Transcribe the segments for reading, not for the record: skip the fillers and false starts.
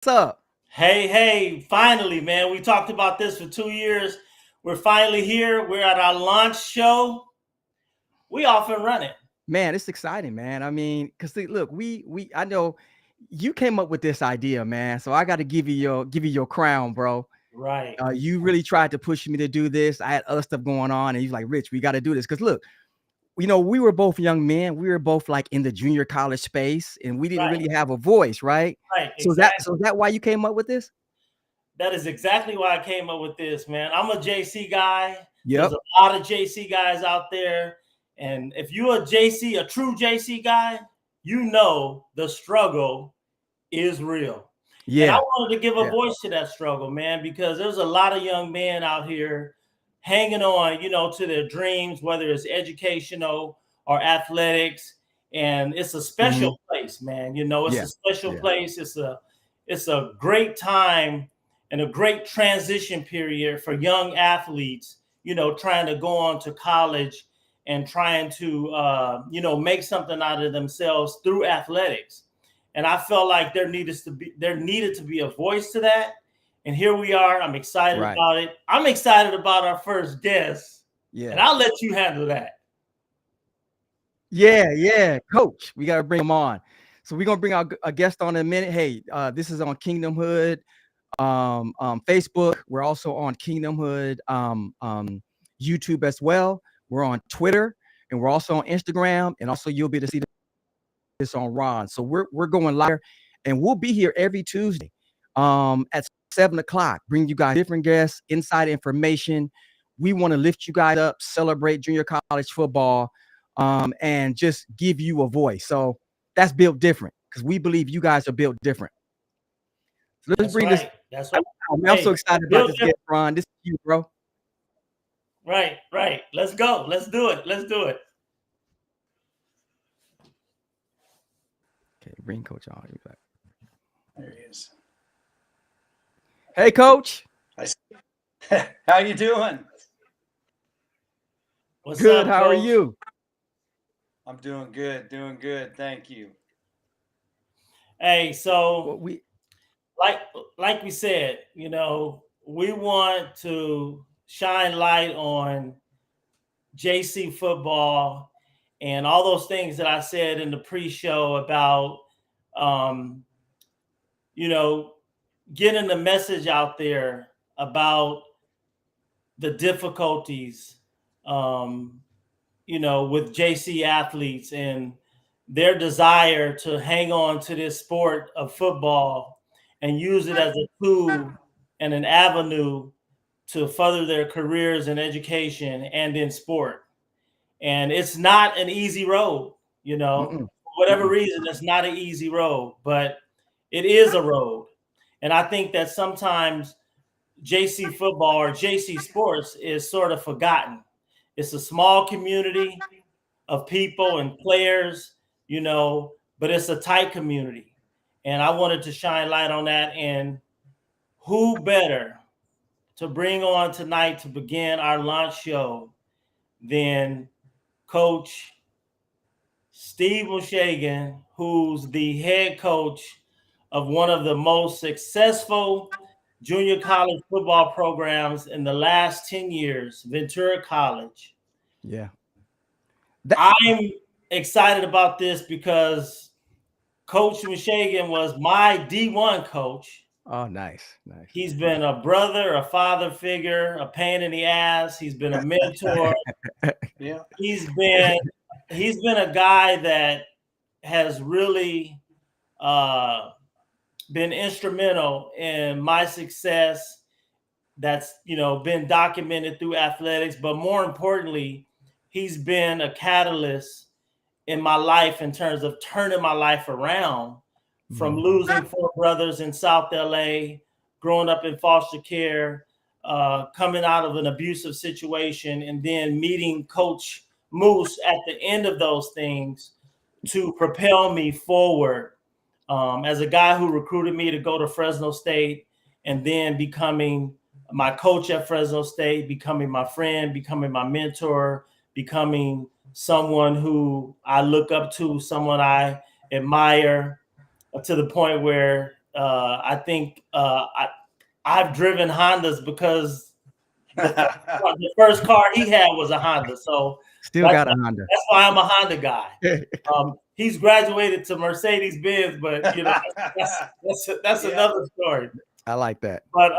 up? Hey, finally, man. We talked about this for 2 years. We're finally here. We're at our launch show. We off and running. Man, it's exciting, man. I mean, because look, I know you came up with this idea, man. So I got to give you your crown, bro. Right. You really tried to push me to do this. I had other stuff going on, and he's like, Rich, we got to do this. Because look, we were both young men. We were both like in the junior college space, and we didn't Right. really have a voice, right? Right. So that Exactly. so is that why you came up with this? That is exactly why I came up with this, man. I'm a JC guy. There's Yep. a lot of JC guys out there. And if you're a JC, a true JC guy, you know the struggle is real. And I Yeah. wanted to give a Yeah. voice to that struggle, man, because there's a lot of young men out here hanging on, to their dreams, whether it's educational or athletics. And it's a Mhm. special place, man. It's Yeah. a special Yeah. place. It's a great time and a great transition period for young athletes, trying to go on to college and trying to, make something out of themselves through athletics. And I felt like there needed to be a voice to that. And here we are. I'm excited Right. about it. I'm excited about our first guest. And Yeah. I'll let you handle that. Yeah, Coach. We gotta bring him on. So we're gonna bring a guest on in a minute. Hey, this is on Kingdomhood, Facebook. We're also on Kingdomhood, YouTube as well. We're on Twitter, and we're also on Instagram, and also you'll be able to see this on Ron. So we're going live, and we'll be here every Tuesday, at 7 o'clock. Bring you guys different guests, inside information. We want to lift you guys up, celebrate junior college football, and just give you a voice. So that's built different because we believe you guys are built different. So let's That's bring this. right. That's right. I'm Hey, so excited about build this different. guest, Ron. This is you, bro. Right. Let's go. Let's do it. Let's do it. Okay, bring Coach on. There he is. Hey, Coach. How you doing? What's Good. up, How are Coach? you? I'm doing good. Thank you. Hey, so Well, we like we said, we want to shine light on JC football and all those things that I said in the pre-show about, um, getting the message out there about the difficulties, um, with JC athletes and their desire to hang on to this sport of football and use it as a tool and an avenue to further their careers in education and in sport. And it's not an easy road, mm-mm, for whatever mm-mm. reason, it's not an easy road, but it is a road. And I think that sometimes JC football or JC sports is sort of forgotten. It's a small community of people and players, but it's a tight community. And I wanted to shine light on that. And who better to bring on tonight to begin our launch show than Coach Steve Mooshgian, who's the head coach of one of the most successful junior college football programs in the last 10 years, Ventura College. Yeah. That, I'm excited about this because Coach Mooshgian was my D1 coach. oh, nice. He's been a brother, a father figure, a pain in the ass. He's been a mentor. Yeah. He's been a guy that has really been instrumental in my success. That's been documented through athletics, but more importantly, he's been a catalyst in my life in terms of turning my life around from Mhm. losing four brothers in South LA, growing up in foster care, coming out of an abusive situation, and then meeting Coach Moose at the end of those things to propel me forward, as a guy who recruited me to go to Fresno State and then becoming my coach at Fresno State, becoming my friend, becoming my mentor, becoming someone who I look up to, someone I admire, to the point where I think I've driven Hondas because the first car he had was a Honda. So Still got a Honda. That's why I'm a Honda guy. He's graduated to Mercedes Benz, but that's another story. I like that. But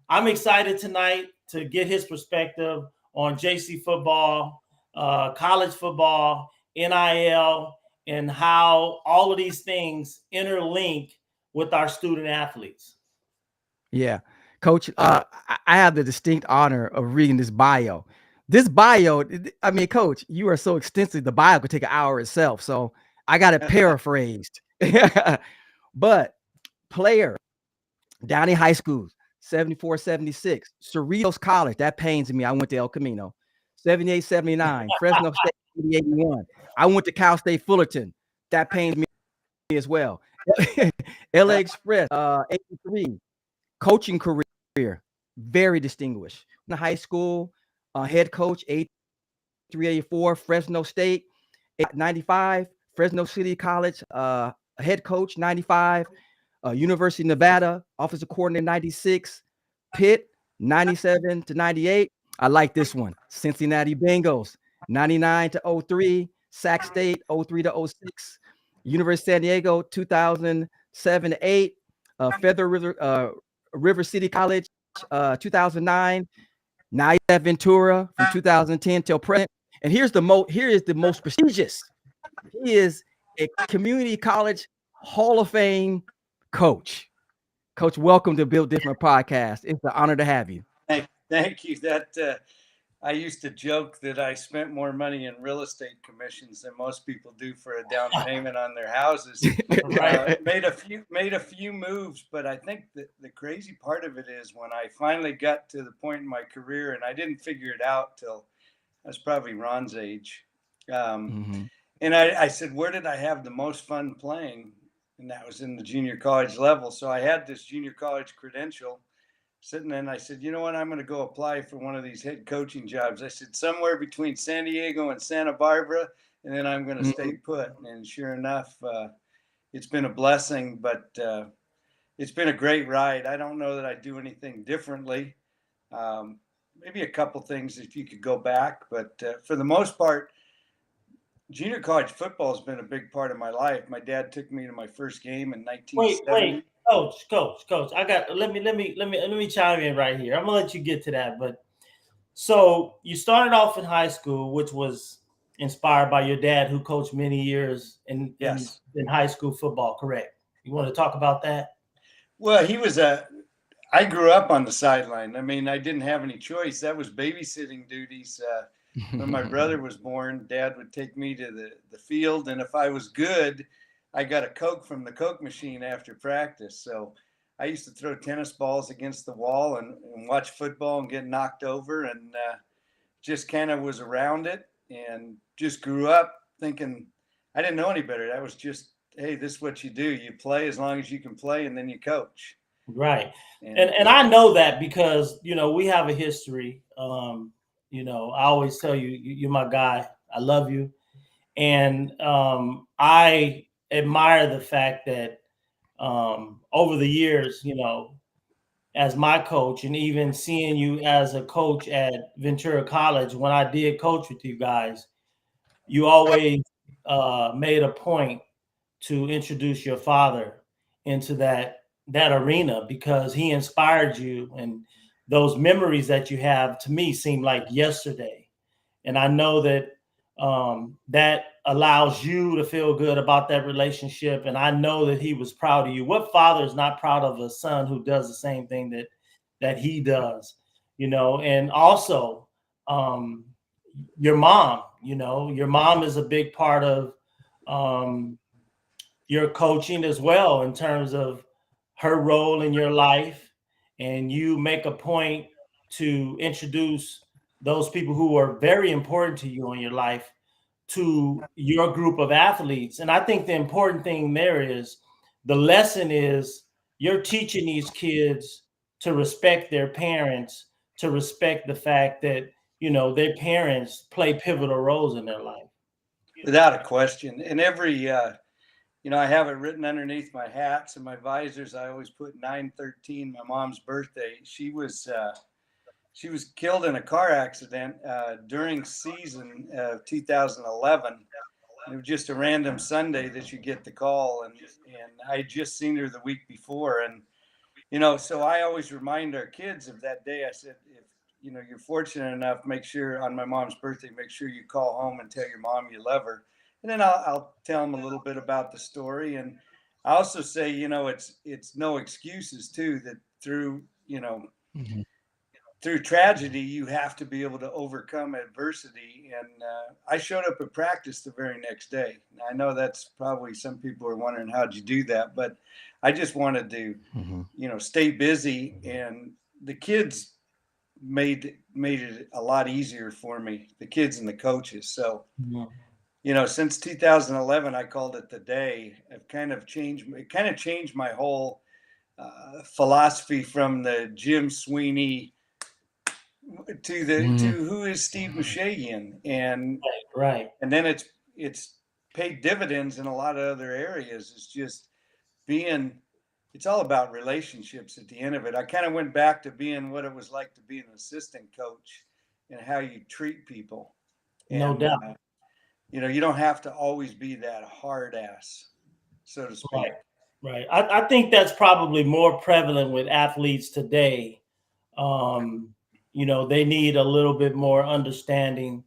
I'm excited tonight to get his perspective on JC football, college football, NIL, and how all of these things interlink with our student athletes. Yeah, Coach, I have the distinct honor of reading this bio. This bio, I mean, Coach, you are so extensive. The bio could take an hour itself. So I got it paraphrased. But player, Downey High School, 74, 76. Cerritos College, that pains me. I went to El Camino. 78, 79. Fresno State, 80, 81. I went to Cal State Fullerton. That pains me as well. LA Express, 83. Coaching career, very distinguished. In high school, head coach, 83, 84. Fresno State, 95. Fresno City College, head coach, 95. University of Nevada, offensive coordinator, 96. Pitt, 97 to 98. I like this one. Cincinnati Bengals, 99 to 03. Sac State, 03 to 06. University of San Diego, 2007 to 8. Feather River City College, 2009. Now you have Ventura from 2010 till present. And here is the most prestigious. He is a community college Hall of Fame coach. Coach, welcome to Build Different Podcast. It's an honor to have you. Thank you. I used to joke that I spent more money in real estate commissions than most people do for a down payment on their houses. Made a few moves, but I think that the crazy part of it is when I finally got to the point in my career, and I didn't figure it out till I was probably Ron's age. And I said, where did I have the most fun playing? And that was in the junior college level. So I had this junior college credential sitting there, and I said, you know what, I'm going to go apply for one of these head coaching jobs. I said, somewhere between San Diego and Santa Barbara, and then I'm going to stay put. And sure enough, it's been a blessing, but it's been a great ride. I don't know that I'd do anything differently. Maybe a couple things if you could go back, but for the most part, junior college football has been a big part of my life. My dad took me to my first game in 1970. Wait. Coach. Let me chime in right here. I'm gonna let you get to that. But so you started off in high school, which was inspired by your dad, who coached many years in high school football. Correct? You want to talk about that? Well, I grew up on the sideline. I mean, I didn't have any choice. That was babysitting duties. When my brother was born, Dad would take me to the field, and if I was good, I got a Coke from the Coke machine after practice. So I used to throw tennis balls against the wall and watch football and get knocked over, and just kind of was around it and just grew up thinking I didn't know any better. That was just, hey, this is what you do. You play as long as you can play, and then you coach. Right. And I know that because, we have a history. I always tell you, you're my guy. I love you. And I admire the fact that over the years, as my coach, and even seeing you as a coach at Ventura College, when I did coach with you guys, you always made a point to introduce your father into that arena because he inspired you, and those memories that you have to me seem like yesterday. And I know that that allows you to feel good about that relationship. And I know that he was proud of you. What father is not proud of a son who does the same thing that he does, and also your mom, your mom is a big part of your coaching as well, in terms of her role in your life. And you make a point to introduce those people who are very important to you in your life to your group of athletes. And I think the important thing there is the lesson is you're teaching these kids to respect their parents, to respect the fact that, their parents play pivotal roles in their life. Without a question. And every you know, I have it written underneath my hats and my visors. I always put 9/13, my mom's birthday. She was killed in a car accident during season of 2011. It was just a random Sunday that you get the call, and I had just seen her the week before, and you know, so I always remind our kids of that day. I said, if you know you're fortunate enough, make sure on my mom's birthday, make sure you call home and tell your mom you love her, and then I'll tell them a little bit about the story, and I also say, you know, it's no excuses too, that through you know. Through tragedy, you have to be able to overcome adversity. And I showed up at practice the very next day. Now, I know that's probably some people are wondering, how'd you do that? But I just wanted to, you know, stay busy. And the kids made it a lot easier for me, the kids and the coaches. So, you know, since 2011, I called it the day. It kind of changed my whole philosophy from the Jim Sweeney to who is Steve Mooshgian, and and then it's paid dividends in a lot of other areas. It's just it's all about relationships at the end of it. I kind of went back to being what it was like to be an assistant coach and how you treat people. No doubt. You know, you don't have to always be that hard ass, so to speak. Right. I think that's probably more prevalent with athletes today. You know, they need a little bit more understanding.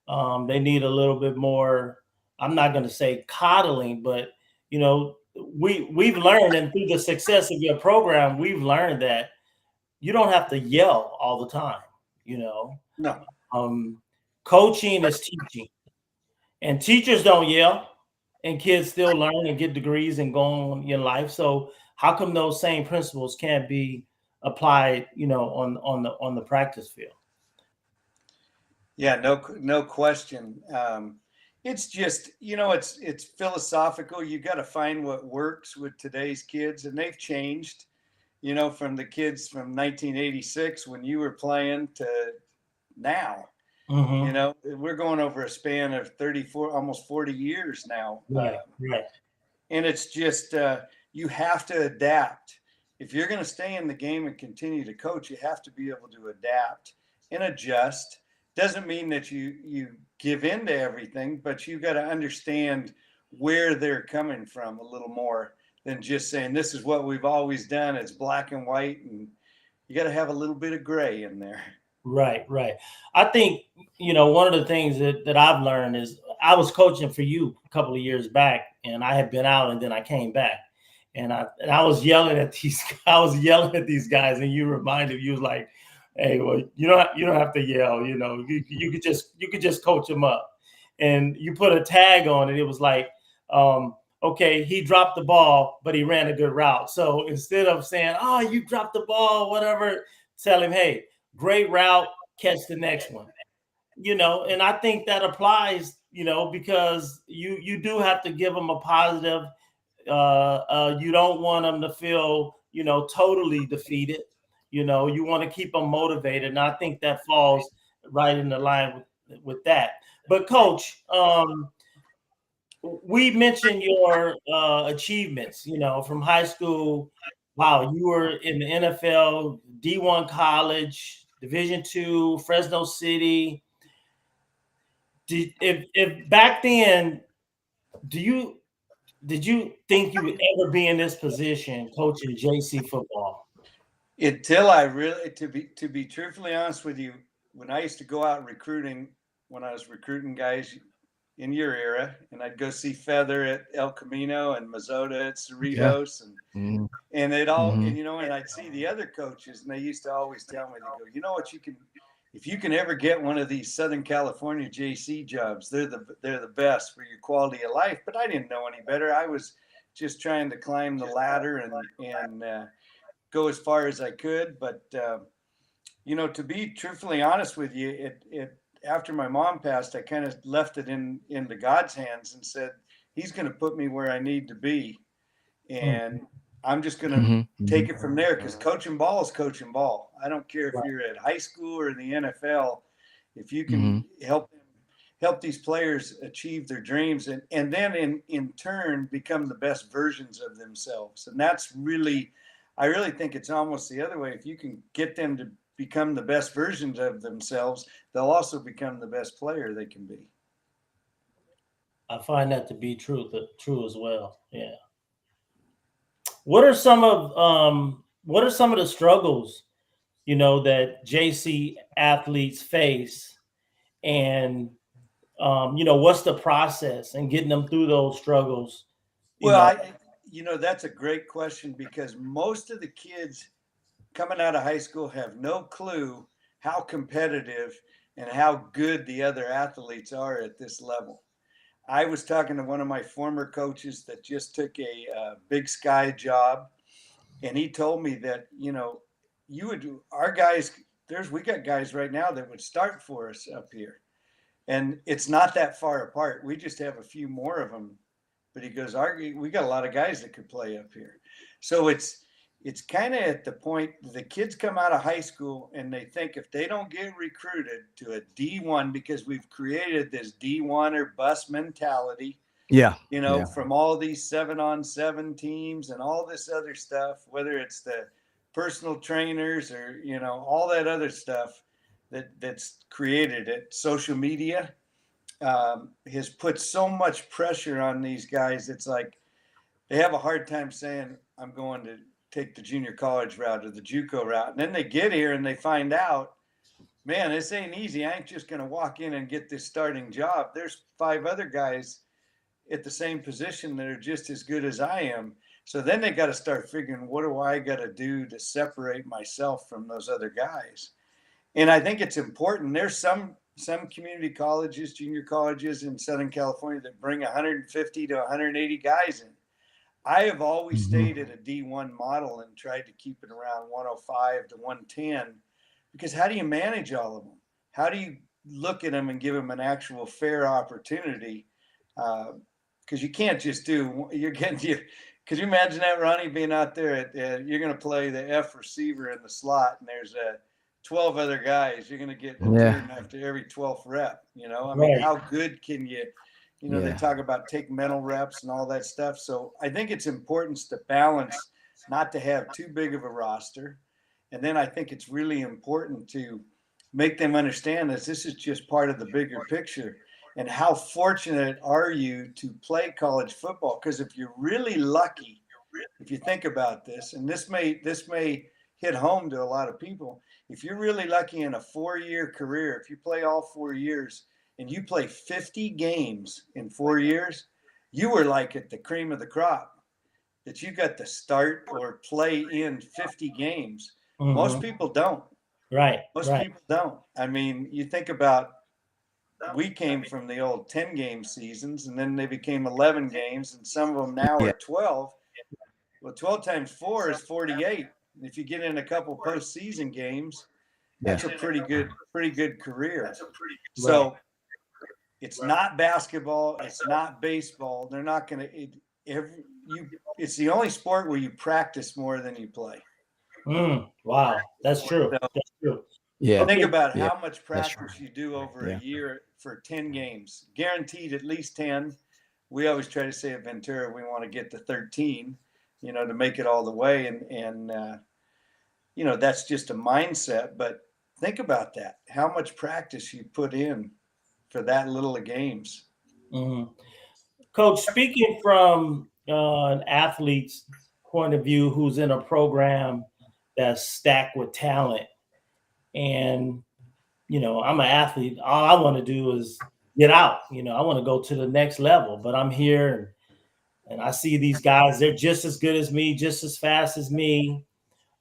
They need a little bit more, I'm not going to say coddling, but, you know, we've learned, and through the success of your program, we've learned that you don't have to yell all the time, you know. No. Coaching is teaching. And teachers don't yell, and kids still learn and get degrees and go on in life. So how come those same principles can't be applied, you know, on the practice field? Yeah, no question. It's just, you know, it's philosophical. You got to find what works with today's kids, and they've changed, you know, from the kids from 1986 when you were playing to now. You know, we're going over a span of 34, almost 40 years now. Right. And it's just, you have to adapt. If you're going to stay in the game and continue to coach, you have to be able to adapt and adjust. Doesn't mean that you give in to everything, but you got to understand where they're coming from a little more than just saying, this is what we've always done. It's black and white, and you got to have a little bit of gray in there. Right. I think, you know, one of the things that I've learned is I was coaching for you a couple of years back, and I had been out, and then I came back, and I was yelling at these guys, and you reminded me, you was like, hey, well, you don't have to yell, you know, you could just coach them up, and you put a tag on it. It was like, okay, he dropped the ball, but he ran a good route. So instead of saying, oh, you dropped the ball, whatever, tell him, hey, great route, catch the next one, you know. And I think that applies, you know, because you do have to give them a positive. You don't want them to feel, you know, totally defeated. You know, you want to keep them motivated, and I think that falls right in the line with that. But Coach, we mentioned your achievements, you know, from high school. Wow, you were in the NFL, D1 college, Division II, Fresno City. If back then, did you think you would ever be in this position coaching JC football? Until I really, to be truthfully honest with you, when I used to go out recruiting, when I was recruiting guys in your era, and I'd go see Feather at El Camino and Mazzotta at Cerritos, and they'd all, and you know, and I'd see the other coaches, and they used to always tell me, they go, you know what, if you can ever get one of these Southern California JC jobs, they're the best for your quality of life. But I didn't know any better. I was just trying to climb the ladder and go as far as I could. But you know, to be truthfully honest with you, it after my mom passed, I kind of left it into God's hands and said, he's going to put me where I need to be. And I'm just going to take it from there, because coaching ball is coaching ball. I don't care if you're at high school or in the NFL. If you can help help these players achieve their dreams, and then in turn become the best versions of themselves. And that's really, I really think it's almost the other way. If you can get them to become the best versions of themselves, they'll also become the best player they can be. I find that to be true as well. Yeah. What are some of the struggles, you know, that JC athletes face, and you know, what's the process in getting them through those struggles? Well, that's a great question, because most of the kids coming out of high school have no clue how competitive and how good the other athletes are at this level. I was talking to one of my former coaches that just took a Big Sky job, and he told me that, you know, our guys, we got guys right now that would start for us up here. And it's not that far apart. We just have a few more of them. But he goes, we got a lot of guys that could play up here. So it's kind of at the point the kids come out of high school and they think if they don't get recruited to a D1, because we've created this D1 or bus mentality. Yeah. You know, from all these 7-on-7 teams and all this other stuff, whether it's the personal trainers or, you know, all that other stuff that's created it. Social media has put so much pressure on these guys. It's like they have a hard time saying, I'm going to take the junior college route or the JUCO route. And then they get here and they find out, man, this ain't easy. I ain't just going to walk in and get this starting job. There's 5 other guys at the same position that are just as good as I am. So then they got to start figuring, what do I got to do to separate myself from those other guys? And I think it's important. There's some community colleges, junior colleges in Southern California that bring 150 to 180 guys in. I have always stayed at a D1 model and tried to keep it around 105 to 110, because how do you manage all of them? How do you look at them and give them an actual fair opportunity? Because you can't just could you imagine that, Ronnie, being out there you're going to play the F receiver in the slot, and there's 12 other guys. You're going to get a turn after every 12th rep. You know, I mean, how good can you? You know, they talk about take mental reps and all that stuff. So I think it's important to balance, not to have too big of a roster. And then I think it's really important to make them understand that this is just part of the bigger picture. And how fortunate are you to play college football? Because if you're really lucky, if you think about this, and this may hit home to a lot of people, if you're really lucky in a 4-year career, if you play all 4 years and you play 50 games in 4 years, you were like at the cream of the crop, that you got to start or play in 50 games. Most people don't. Right. Most people don't. I mean, you think about, we came from the old 10-game seasons, and then they became 11 games, and some of them now are 12. Well, 12 times 4 is 48. If you get in a couple postseason games, that's a pretty good career. So it's not basketball, it's not baseball. They're not going to. It's the only sport where you practice more than you play. Wow, that's true. That's true. Yeah. Think about how much practice you do over a year for 10 games, guaranteed at least 10. We always try to say at Ventura, we want to get to 13, you know, to make it all the way. And you know, that's just a mindset, but think about that, how much practice you put in for that little of games. Coach, speaking from an athlete's point of view, who's in a program that's stacked with talent, and, you know, I'm an athlete, all I want to do is get out. You know, I want to go to the next level, but I'm here and I see these guys, they're just as good as me, just as fast as me.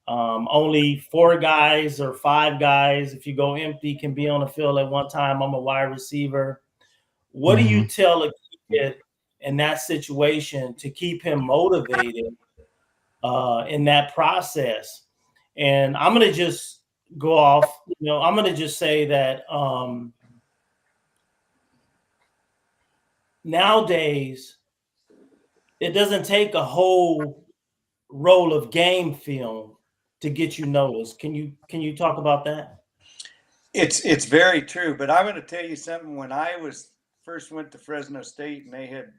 Only 4 guys or 5 guys, if you go empty, can be on the field at one time. I'm a wide receiver. What do you tell a kid in that situation to keep him motivated in that process? And I'm going to just go off, you know, I'm going to just say that nowadays it doesn't take a whole roll of game film to get you noticed. Can you talk about that? It's very true, but I'm going to tell you something. When I was first went to Fresno State and they had,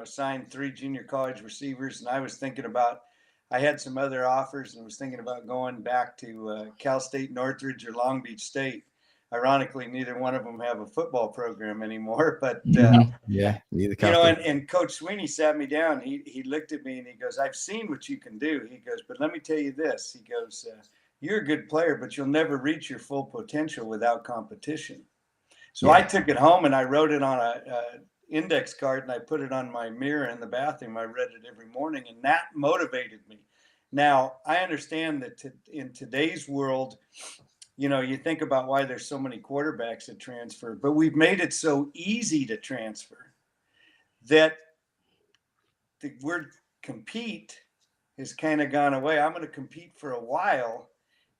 signed 3 junior college receivers, and I was thinking about, I had some other offers and was thinking about going back to Cal State Northridge or Long Beach State. Ironically, neither one of them have a football program anymore, but yeah, neither. And Coach Sweeney sat me down. He looked at me and he goes, "I've seen what you can do." He goes, "But let me tell you this." He goes, "You're a good player, but you'll never reach your full potential without competition." So I took it home and I wrote it on a index card and I put it on my mirror in the bathroom. I read it every morning, and that motivated me. Now, I understand that in today's world, you think about why there's so many quarterbacks that transfer, but we've made it so easy to transfer that the word compete has kind of gone away. I'm going to compete for a while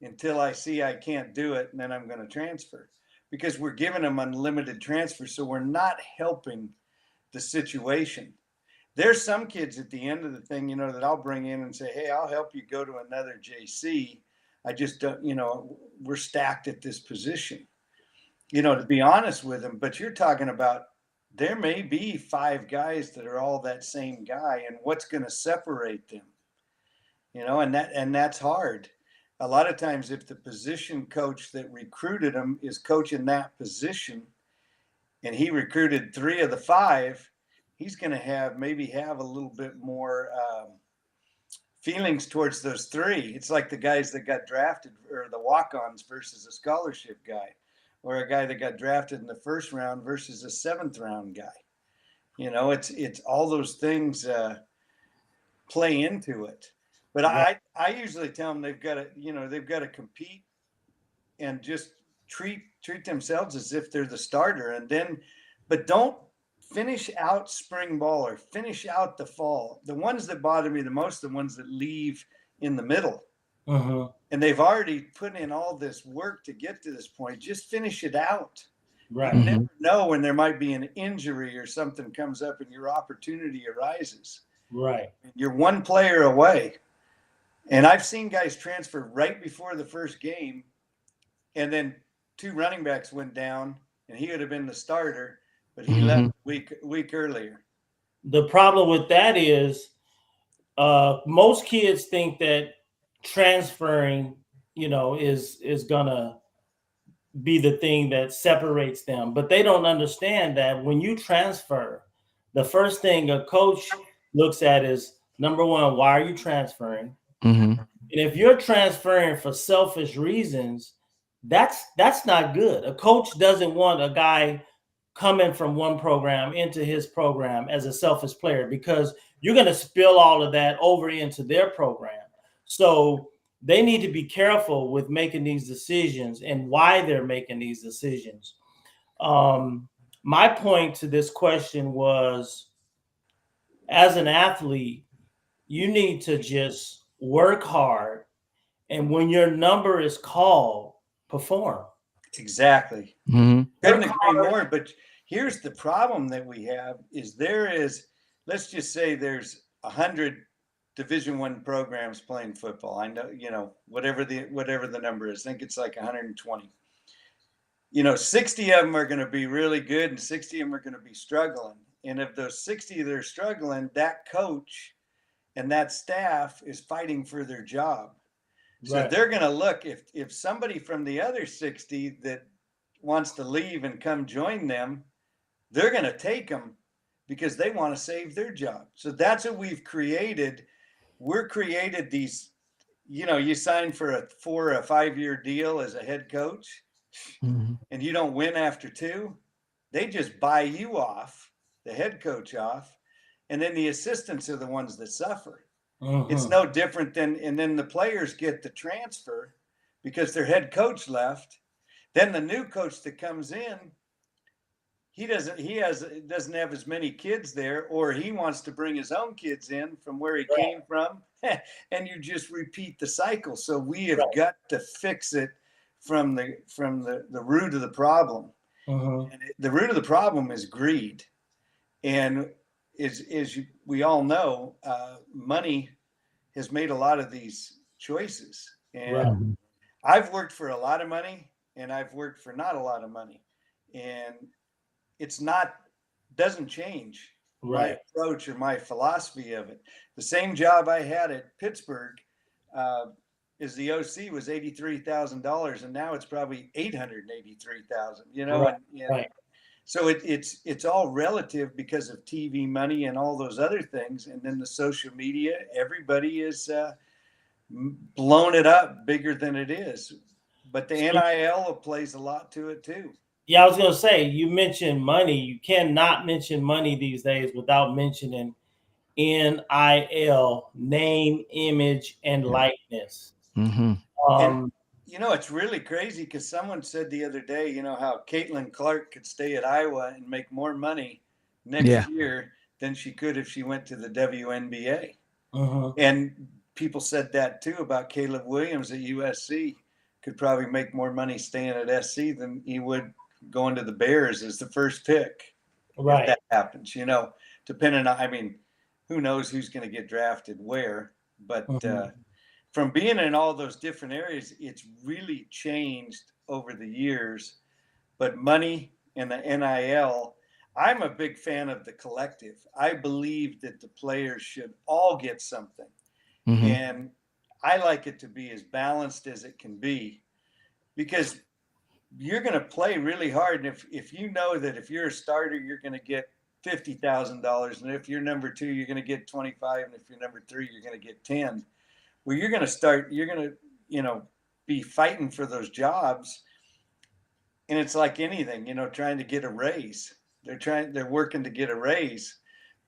until I see I can't do it, and then I'm going to transfer, because we're giving them unlimited transfer. So we're not helping the situation. There's some kids at the end of the thing, that I'll bring in and say, "Hey, I'll help you go to another JC. I just don't, we're stacked at this position," to be honest with them. But you're talking about, there may be 5 guys that are all that same guy, and what's going to separate them, and that's hard. A lot of times, if the position coach that recruited him is coaching that position and he recruited 3 of the 5, he's going to maybe have a little bit more feelings towards those 3. It's like the guys that got drafted, or the walk-ons versus a scholarship guy, or a guy that got drafted in the 1st round versus a 7th round guy. It's all those things play into it. But I usually tell them they've got to compete and just treat themselves as if they're the starter, but don't finish out spring ball or finish out the fall. The ones that bother me the most, the ones that leave in the middle, and they've already put in all this work to get to this point. Just finish it out. Right. You never know when there might be an injury or something comes up and your opportunity arises. Right. You're one player away. And I've seen guys transfer right before the first game, and then 2 running backs went down, and he would have been the starter, but he left a week earlier. The problem with that is most kids think that transferring, is gonna be the thing that separates them, but they don't understand that when you transfer, the first thing a coach looks at is, number one, why are you transferring? And if you're transferring for selfish reasons, that's not good. A coach doesn't want a guy coming from one program into his program as a selfish player, because you're going to spill all of that over into their program. So they need to be careful with making these decisions and why they're making these decisions. My point to this question was, as an athlete, you need to just work hard, and when your number is called, perform. Exactly. Couldn't agree more. But here's the problem that we have is let's just say there's 100 Division I programs playing football. I know, whatever the number is, I think it's like 120. 60 of them are going to be really good and 60 of them are going to be struggling. And if those 60 that are struggling, that coach and that staff is fighting for their job. So they're going to look, if somebody from the other 60 that wants to leave and come join them, they're going to take them because they want to save their job. So that's what we've created. We're created these, you sign for a 4 or 5 year deal as a head coach, and you don't win after 2. They just buy you off, the head coach off, and then the assistants are the ones that suffer. It's no different and then the players get the transfer because their head coach left. Then the new coach that comes in, he doesn't have as many kids there, or he wants to bring his own kids in from where he came from, and you just repeat the cycle. So we have got to fix it from the root of the problem. And the root of the problem is greed, and we all know, money has made a lot of these choices. And I've worked for a lot of money, and I've worked for not a lot of money. And it's not, doesn't change my approach or my philosophy of it. The same job I had at Pittsburgh, is the OC was $83,000, and now it's probably $883,000. You know, and so it's all relative because of TV money and all those other things, and then the social media. Everybody is blown it up bigger than it is, but the NIL plays a lot to it too. Yeah, I was gonna say, you mentioned money. You cannot mention money these days without mentioning NIL, name, image, and likeness. Mm-hmm. And, you know, it's really crazy because someone said the other day, you know, how Caitlin Clark could stay at Iowa and make more money next year than she could if she went to the WNBA. And people said that too about Caleb Williams at USC. Could probably make more money staying at SC than he would going to the Bears as the first pick. Right. If that happens, you know, depending on, I mean, who knows who's going to get drafted where, but from being in all those different areas, it's really changed over the years. But money and the NIL, I'm a big fan of the collective. I believe that the players should all get something. And I like it to be as balanced as it can be, because you're going to play really hard. And if you know that if you're a starter, you're going to get $50,000. And if you're number 2, you're going to get 25. And if you're number 3, you're going to get 10. Well, you're going to, you know, be fighting for those jobs. And it's like anything, you know, trying to get a raise. They're working to get a raise.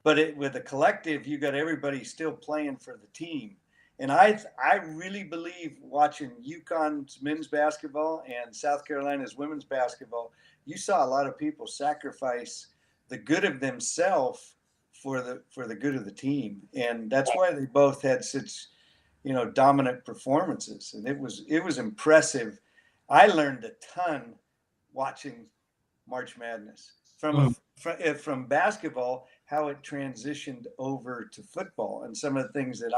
But with a collective, you got everybody still playing for the team. And I really believe, watching UConn's men's basketball and South Carolina's women's basketball, you saw a lot of people sacrifice the good of themselves for the good of the team. And that's why they both had such, you know, dominant performances. And it was impressive. I learned a ton watching March Madness from basketball, how it transitioned over to football, and some of the things that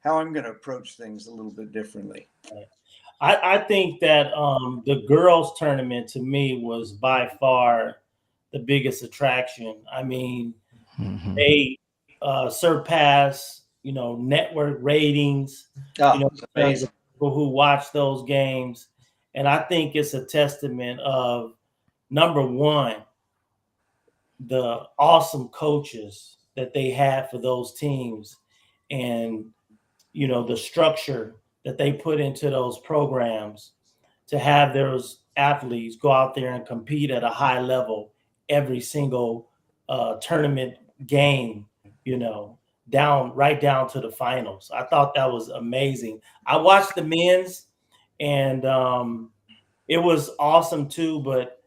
how I'm gonna approach things a little bit differently. I think that the girls' tournament to me was by far the biggest attraction. I mean, they surpass, you know, network ratings. You know, the people who watch those games, and I think it's a testament of, number one, the awesome coaches that they had for those teams, and, you know, the structure that they put into those programs to have those athletes go out there and compete at a high level every single tournament game, you know, right down to the finals. I thought that was amazing. I watched the men's, and it was awesome too, but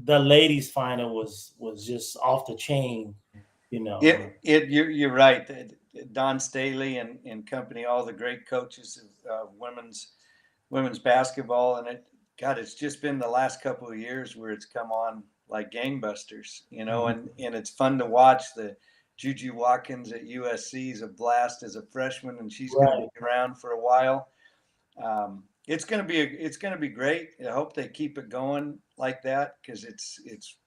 the ladies' final was just off the chain, you know. You're right. Don Staley and company, all the great coaches of women's basketball, and it's just been the last couple of years where it's come on like gangbusters, you know, and it's fun to watch. The Juju Watkins at USC is a blast as a freshman, and she's going to be around for a while. It's going to be great. I hope they keep it going like that, because it's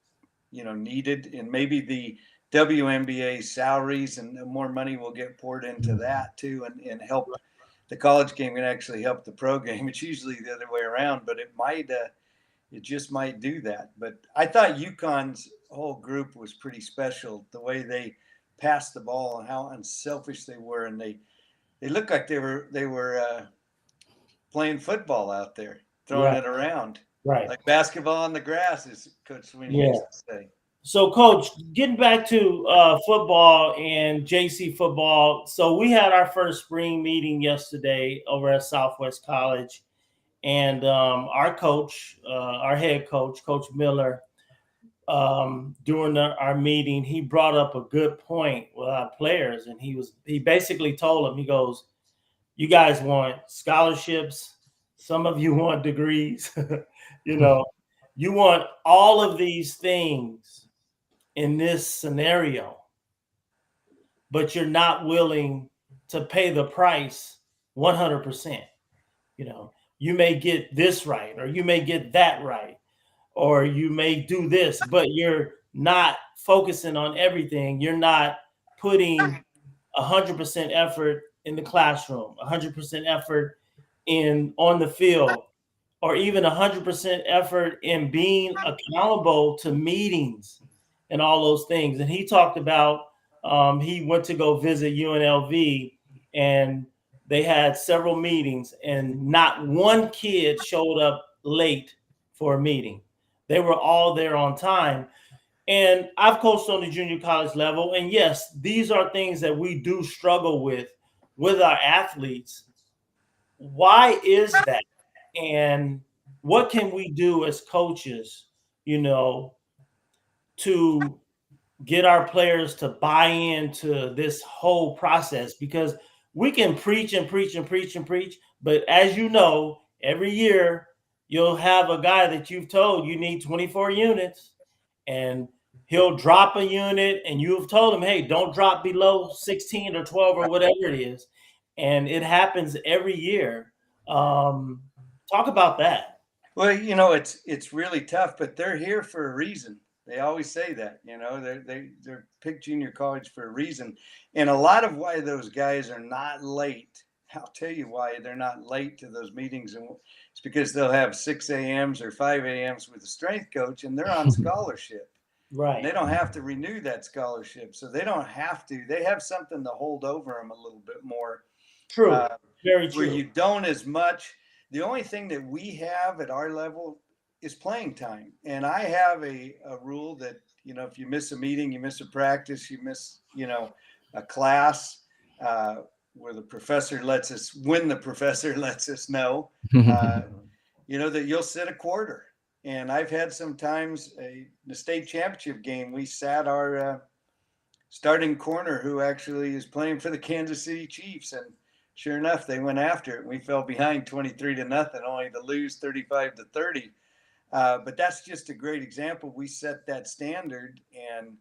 you know, needed, and maybe the WNBA salaries and more money will get poured into that too, and help the college game, and actually help the pro game. It's usually the other way around, but it just might do that. But I thought UConn's whole group was pretty special, the way they passed the ball and how unselfish they were, and they looked like they were playing football out there, throwing it around, like basketball on the grass, as Coach Sweeney used to say. So, Coach, getting back to football and JC football. So we had our first spring meeting yesterday over at Southwest College, and our coach, our head coach, Coach Miller, during our meeting, he brought up a good point with our players, and he basically told them, he goes, "You guys want scholarships. Some of you want degrees. You know, you want all of these things in this scenario, but you're not willing to pay the price 100%. You know, you may get this right, or you may get that right, or you may do this, but you're not focusing on everything. You're not putting 100% effort in the classroom, 100% effort on the field, or even 100% effort in being accountable to meetings and all those things. And he talked about he went to go visit UNLV, and they had several meetings, and not one kid showed up late for a meeting. They were all there on time. And I've coached on the junior college level. And yes, these are things that we do struggle with our athletes. Why is that? And what can we do as coaches, to get our players to buy into this whole process? Because we can preach and preach and preach and preach, but as you know, every year you'll have a guy that you've told you need 24 units, and he'll drop a unit, and you've told him, hey, don't drop below 16 or 12 or whatever it is. And it happens every year. Talk about that. Well, it's really tough, but they're here for a reason. They always say that, they're picked junior college for a reason. And a lot of why those guys are not late, I'll tell you why they're not late to those meetings. And it's because they'll have 6 a.m.s or 5 a.m.s with a strength coach, and they're on scholarship. Right. They don't have to renew that scholarship. So they don't have to. They have something to hold over them a little bit more. True. Very true. Where you don't as much. The only thing that we have at our level is playing time. And I have a rule that, if you miss a meeting, you miss a practice, you miss, a class where the professor lets us know, that you'll sit a quarter. And I've had sometimes the state championship game, we sat our starting corner, who actually is playing for the Kansas City Chiefs. And sure enough, they went after it. We fell behind 23-0, only to lose 35-30. But that's just a great example. We set that standard, and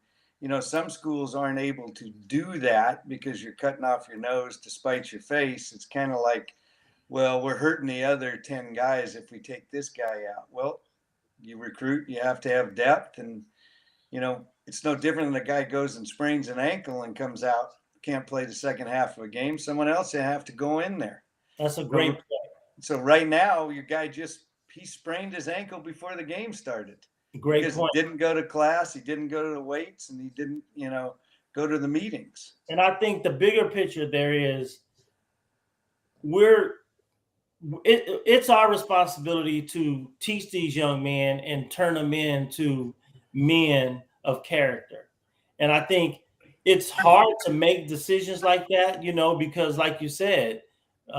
some schools aren't able to do that because you're cutting off your nose to spite your face. It's kind of like, well, we're hurting the other 10 guys if we take this guy out. Well, you recruit, you have to have depth, and it's no different than a guy goes and sprains an ankle and comes out, can't play the second half of a game. Someone else will have to go in there. That's a great point. So right now, your guy he sprained his ankle before the game started. Great because point. He didn't go to class, he didn't go to the weights, and he didn't, go to the meetings. And I think the bigger picture there is it's our responsibility to teach these young men and turn them into men of character. And I think it's hard to make decisions like that, because like you said,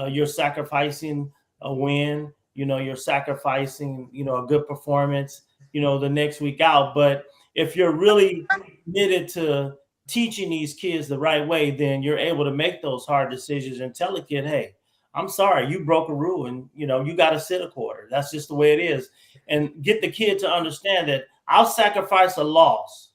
you're sacrificing a win, you're sacrificing, a good performance, the next week out. But if you're really committed to teaching these kids the right way, then you're able to make those hard decisions and tell a kid, hey, I'm sorry, you broke a rule, and you got to sit a quarter. That's just the way it is. And get the kid to understand that I'll sacrifice a loss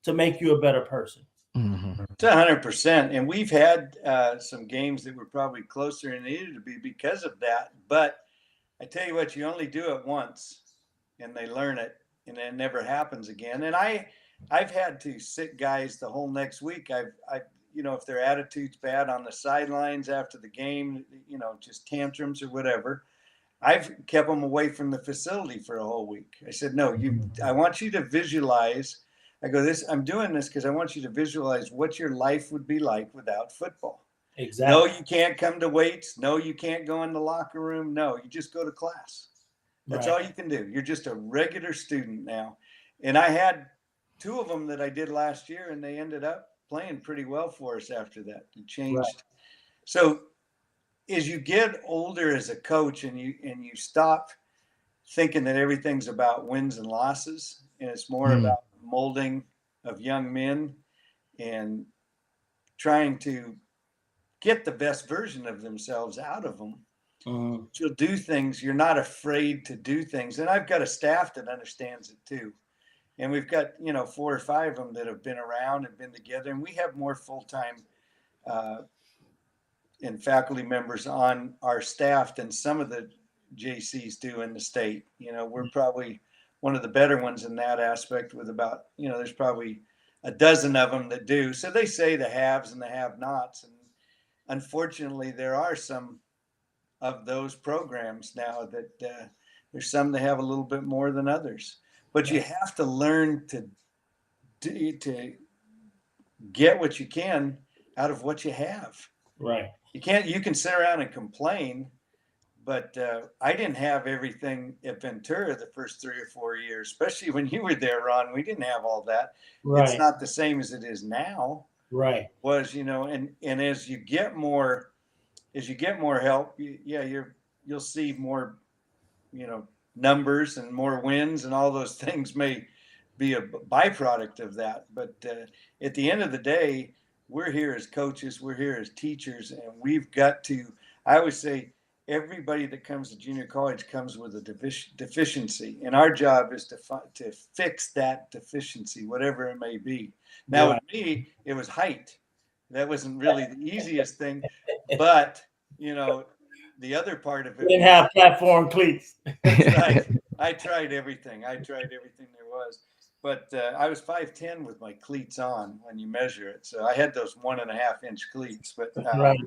to make you a better person. Mm-hmm. It's 100%. And we've had some games that were probably closer than they needed to be because of that. But I tell you what, you only do it once, and they learn it, and it never happens again. And I've had to sit guys the whole next week. I've if their attitude's bad on the sidelines after the game, just tantrums or whatever, I've kept them away from the facility for a whole week. I said, no, I want you to visualize. I go, I'm doing this because I want you to visualize what your life would be like without football. Exactly. No, you can't come to weights. No, you can't go in the locker room. No, you just go to class. That's all you can do. You're just a regular student now. And I had 2 of them that I did last year, and they ended up playing pretty well for us after that. It changed. Right. So as you get older as a coach, and you stop thinking that everything's about wins and losses, and it's more about molding of young men and trying to get the best version of themselves out of them. You'll do things. You're not afraid to do things. And I've got a staff that understands it too. And we've got, 4 or 5 of them that have been around and been together. And we have more full-time and faculty members on our staff than some of the JCs do in the state. We're probably one of the better ones in that aspect, with about, there's probably a dozen of them that do. So they say the haves and the have-nots, and unfortunately there are some of those programs now that there's some that have a little bit more than others, but you have to learn to get what you can out of what you have. Right. You can sit around and complain, but I didn't have everything at Ventura the first 3 or 4 years, especially when you were there, Ron. We didn't have all that. Right. It's not the same as it is now. Right. And as you get more help, you'll see more, numbers and more wins, and all those things may be a byproduct of that. But at the end of the day, we're here as coaches, we're here as teachers, and we've got to, I always say, everybody that comes to junior college comes with a deficiency, and our job is to fix that deficiency, whatever it may be. Now, with me, it was height. That wasn't really the easiest thing, but the other part of it, didn't have platform cleats. That's right. I tried everything. There was, but I was 5'10" with my cleats on when you measure it. So I had those 1.5-inch cleats. But right.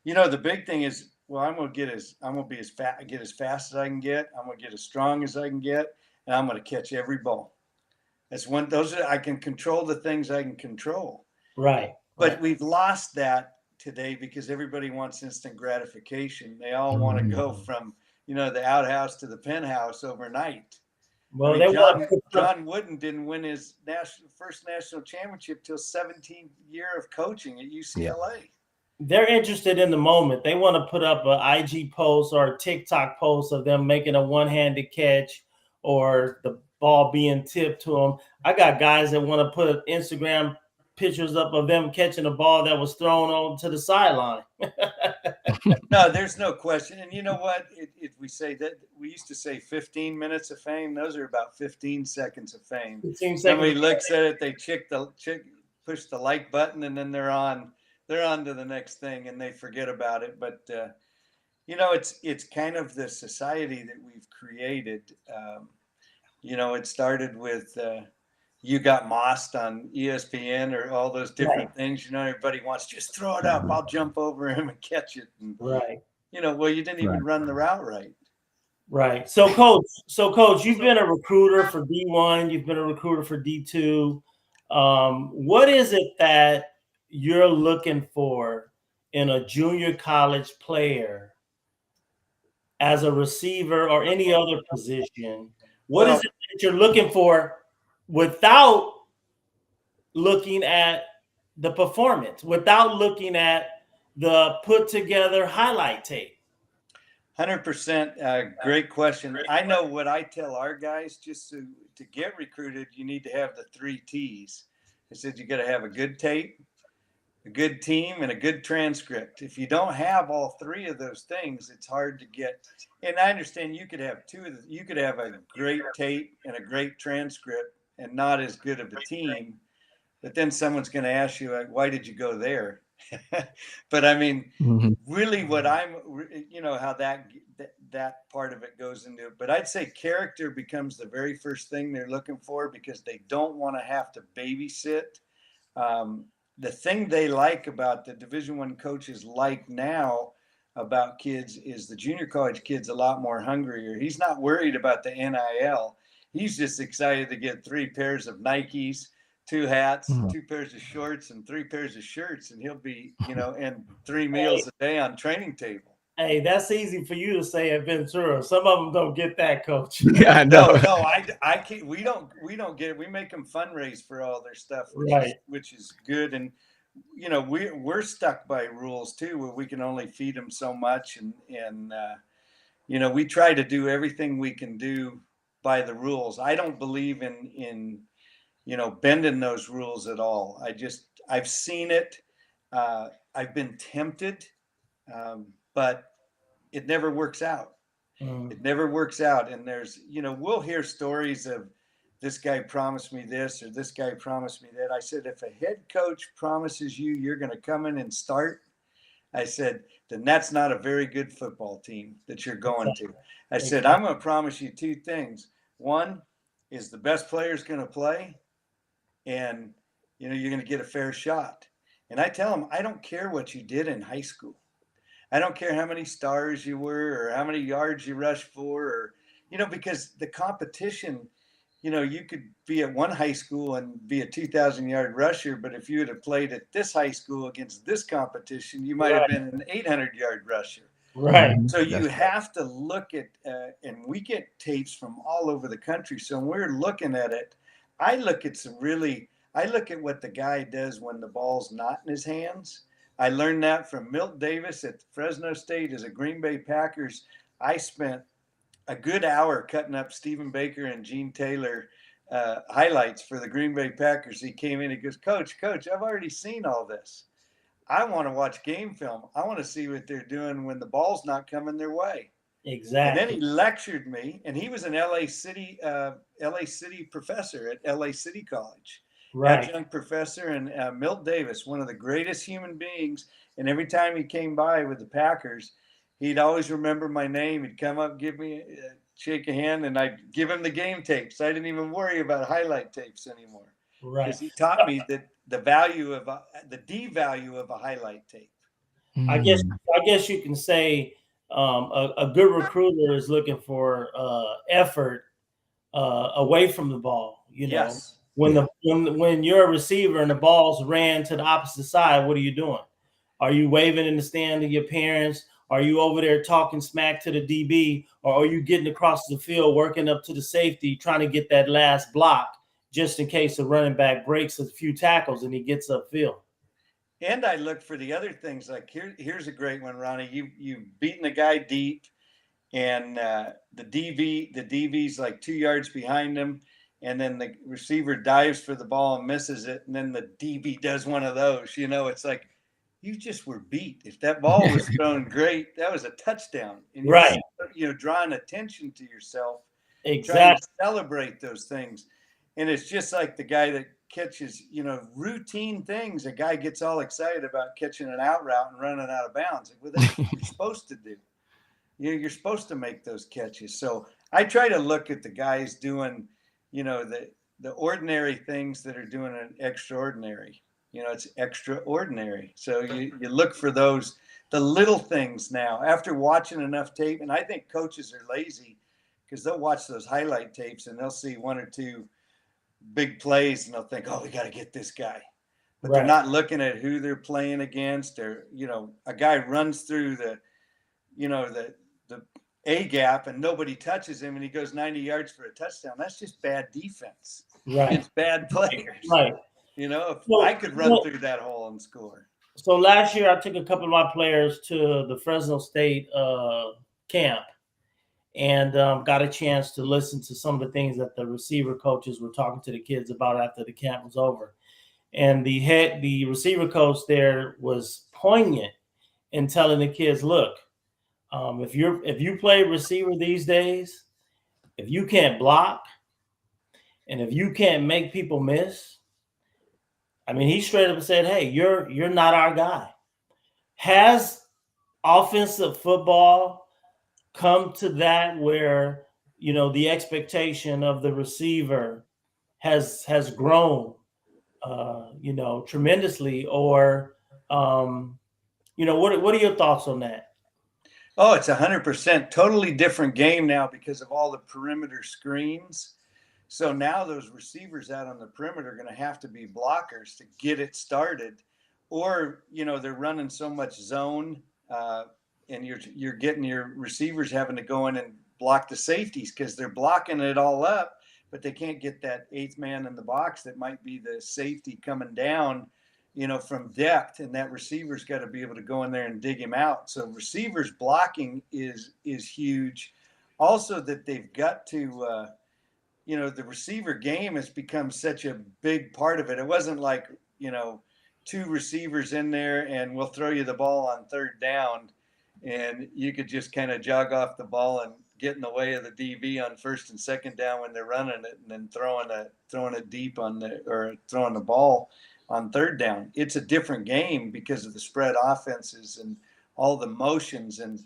The big thing is, well, I'm gonna get as fast as I can get. I'm gonna get as strong as I can get, and I'm gonna catch every ball. I can control the things I can control. Right. But we've lost that today because everybody wants instant gratification. They all want to go from, the outhouse to the penthouse overnight. Well, John Wooden didn't win his first national championship till 17th year of coaching at UCLA. Yeah. They're interested in the moment. They want to put up an IG post or a TikTok post of them making a one-handed catch or the ball being tipped to them. I got guys that want to put Instagram pictures up of them catching a ball that was thrown on to the sideline. No, there's no question. And you know what? We say that we used to say 15 minutes of fame. Those are about 15 seconds of fame. Somebody looks at it, they push the like button, and then they're on to the next thing, and they forget about it. But it's kind of the society that we've created. It started with you got mossed on ESPN or all those different things. Everybody wants, just throw it up. I'll jump over him and catch it. And, well, you didn't even run the route right. Right. So coach, you've been a recruiter for D1. You've been a recruiter for D2. What is it that you're looking for in a junior college player as a receiver or any other position? What is it that you're looking for without looking at the performance, without looking at the put together highlight tape? 100%. Great question. I know what I tell our guys, just to get recruited, you need to have the 3 T's. I said, you got to have a good tape, a good team, and a good transcript. If you don't have all 3 of those things, it's hard to get. And I understand you could have you could have a great tape and a great transcript and not as good of a team, but then someone's going to ask you, like, why did you go there? But I mean, really what how that part of it goes into it. But I'd say character becomes the very first thing they're looking for, because they don't want to have to babysit. The thing they like about the Division I coaches like now about kids is the junior college kid's a lot more hungrier. He's not worried about the NIL. He's just excited to get 3 pairs of Nikes, 2 hats, 2 pairs of shorts, and 3 pairs of shirts, and he'll be, and 3 meals a day on training table. Hey, that's easy for you to say at Ventura. Some of them don't get that, coach. Yeah, I know. No, I can't. We don't get it. We make them fundraise for all their stuff, which is good. And we're stuck by rules too, where we can only feed them so much, and we try to do everything we can do by the rules. I don't believe in bending those rules at all. I've seen it. I've been tempted, but it never works out. It never works out. And there's, we'll hear stories of this guy promised me this or this guy promised me that. I said, if a head coach promises you're going to come in and start, I said, then that's not a very good football team that you're going to. I said, I'm going to promise you 2 things. One, is the best player's going to play, and you're going to get a fair shot. And I tell them, I don't care what you did in high school. I don't care how many stars you were or how many yards you rushed for, or because the competition, you could be at one high school and be a 2,000-yard rusher, but if you would have played at this high school against this competition, you might have been an 800-yard rusher. Right. So you have to look at, and we get tapes from all over the country. So when we're looking at it, I look at what the guy does when the ball's not in his hands. I learned that from Milt Davis at Fresno State as a Green Bay Packers. I spent a good hour cutting up Stephen Baker and Gene Taylor highlights for the Green Bay Packers. He came in, he goes, Coach, I've already seen all this. I want to watch game film. I want to see what they're doing when the ball's not coming their way. Exactly. And then he lectured me, and he was an LA City professor at LA City College. Right. Adjunct professor, and Milt Davis, one of the greatest human beings. And every time he came by with the Packers, he'd always remember my name. He'd come up, give me, shake a hand, and I'd give him the game tapes. I didn't even worry about highlight tapes anymore. Right. Because he taught me that the value of the D-value of a highlight tape. I guess you can say a good recruiter is looking for effort away from the ball. Yes. When you're a receiver and the ball's ran to the opposite side, what are you doing? Are you waving in the stand to your parents? Are you over there talking smack to the DB? Or are you getting across the field, working up to the safety, trying to get that last block just in case the running back breaks a few tackles and he gets upfield? And I look for the other things. Like here's a great one, Ronnie. You've beaten the guy deep, and the DB's like 2 yards behind him, and then the receiver dives for the ball and misses it, and then the DB does one of those. It's like you just were beat. If that ball was thrown great, that was a touchdown. And you're drawing attention to yourself, trying to celebrate those things. And it's just like the guy that catches, routine things. A guy gets all excited about catching an out route and running out of bounds. Well, that's what you're supposed to do. You're supposed to make those catches. So I try to look at the guys doing, the ordinary things that are doing an extraordinary. It's extraordinary. So you look for those, the little things now after watching enough tape. And I think coaches are lazy because they'll watch those highlight tapes and they'll see one or two big plays and they'll think, oh, we got to get this guy. But they're not looking at who they're playing against, or, a guy runs through the A gap and nobody touches him and he goes 90 yards for a touchdown. That's just bad defense. Right. It's bad players. Right. If I could run through that hole and score. So last year I took a couple of my players to the Fresno State camp and got a chance to listen to some of the things that the receiver coaches were talking to the kids about after the camp was over. And the receiver coach there was poignant in telling the kids, look, if you play receiver these days, if you can't block and if you can't make people miss, I mean, he straight up said, hey, you're not our guy. Has offensive football come to that where, the expectation of the receiver has grown, tremendously? Or, what are your thoughts on that? Oh, it's 100% totally different game now because of all the perimeter screens. So now those receivers out on the perimeter are going to have to be blockers to get it started, or, they're running so much zone and you're getting your receivers having to go in and block the safeties because they're blocking it all up, but they can't get that eighth man in the box that might be the safety coming down, from depth, and that receiver's got to be able to go in there and dig him out. So receivers blocking is huge. Also that they've got to, the receiver game has become such a big part of it. It wasn't like, two receivers in there and we'll throw you the ball on third down and you could just kind of jog off the ball and get in the way of the DB on first and second down when they're running it, and then throwing it deep or throwing the ball on third down. It's a different game because of the spread offenses and all the motions and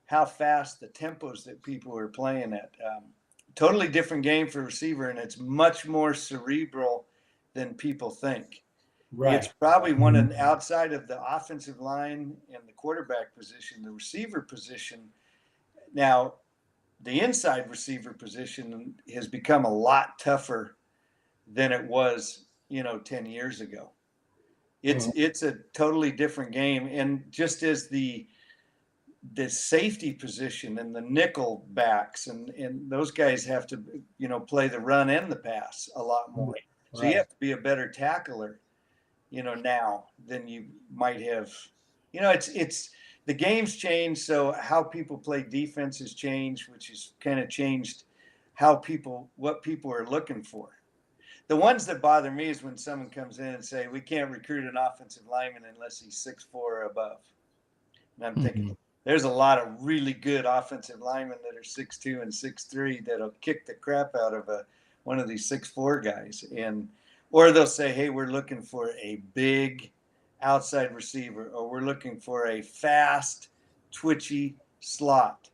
how fast the tempos that people are playing at. totally different game for receiver, and it's much more cerebral than people think. Right. It's probably one of outside of the offensive line and the quarterback position, the receiver position. Now, the inside receiver position has become a lot tougher than it was, 10 years ago. It's a totally different game. And just as the safety position and the nickel backs and those guys have to, play the run and the pass a lot more. Right. So you have to be a better tackler, now than you might have. It's the game's changed. So how people play defense has changed, which has kind of changed what people are looking for. The ones that bother me is when someone comes in and say, we can't recruit an offensive lineman unless he's 6'4" or above. And I'm thinking, there's a lot of really good offensive linemen that are 6'2" and 6'3" that'll kick the crap out of one of these 6'4" guys. Or they'll say, hey, we're looking for a big outside receiver, or we're looking for a fast, twitchy slot.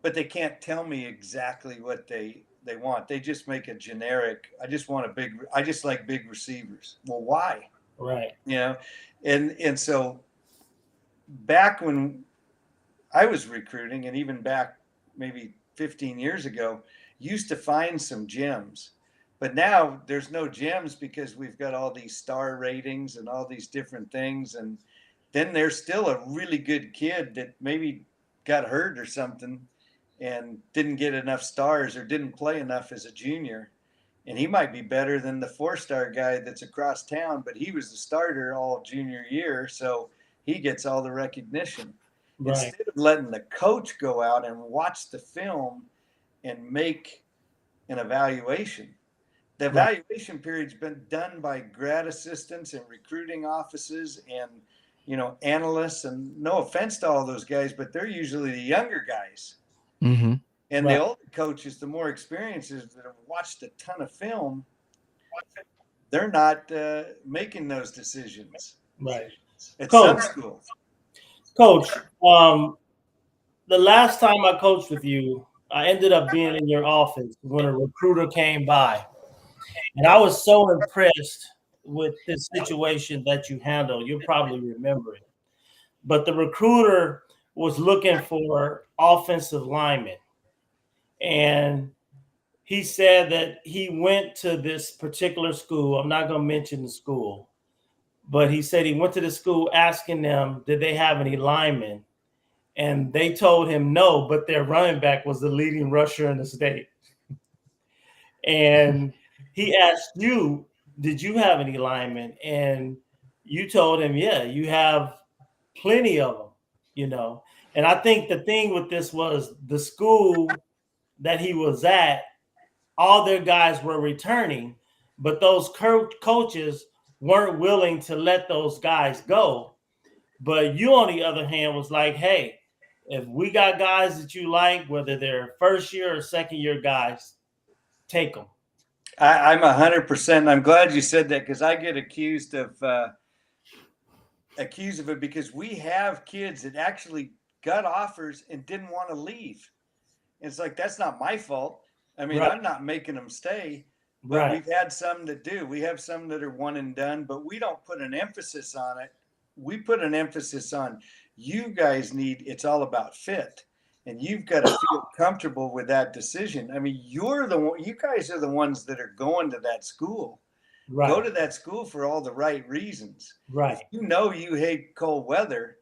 But they can't tell me exactly what they want. They just make a generic, I just like big receivers. Well, why? Right. And so back when I was recruiting, and even back maybe 15 years ago, used to find some gems. But now there's no gems because we've got all these star ratings and all these different things. And then there's still a really good kid that maybe got hurt or something and didn't get enough stars or didn't play enough as a junior. And he might be better than the 4-star guy that's across town, but he was the starter all junior year. So he gets all the recognition. Right. Instead of letting the coach go out and watch the film and make an evaluation. The evaluation period's been done by grad assistants and recruiting offices and, analysts. And no offense to all those guys, but they're usually the younger guys. Mm-hmm. And the older coaches, the more experienced that have watched a ton of film, they're not making those decisions. Right. At some schools. Coach, the last time I coached with you, I ended up being in your office when a recruiter came by. And I was so impressed with this situation that you handled. You'll probably remember it. But the recruiter was looking for offensive linemen. And he said that he went to this particular school. I'm not going to mention the school. But he said he went to the school asking them, did they have any linemen? And they told him no, but their running back was the leading rusher in the state. And he asked you, did you have any linemen? And you told him, yeah, you have plenty of them, And I think the thing with this was the school that he was at, all their guys were returning, but those coaches weren't willing to let those guys go. But you, on the other hand, was like, hey, if we got guys that you like, whether they're first year or second year guys, take them. I'm 100%. I'm glad you said that because I get accused of it because we have kids that actually got offers and didn't want to leave. It's like, that's not my fault. I mean, I'm not making them stay. But we've had some that do. We have some that are one and done, but we don't put an emphasis on it. We put an emphasis on you guys it's all about fit. And you've got to feel comfortable with that decision. I mean, you guys are the ones that are going to that school. Right. Go to that school for all the right reasons. Right. If you hate cold weather,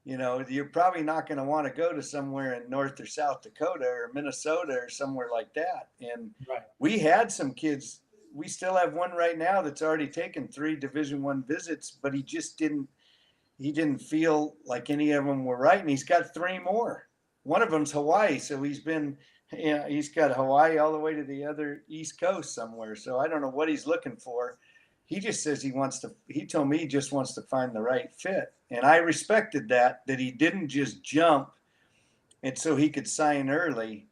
you're probably not going to want to go to somewhere in North or South Dakota or Minnesota or somewhere like that. And we had some kids. We still have one right now that's already taken 3 Division I visits, but he just didn't feel like any of them were right. And he's got 3 more. One of them's Hawaii. So he's got Hawaii all the way to the other East Coast somewhere. So I don't know what he's looking for. He just says he told me he just wants to find the right fit. And I respected that he didn't just jump. And so he could sign early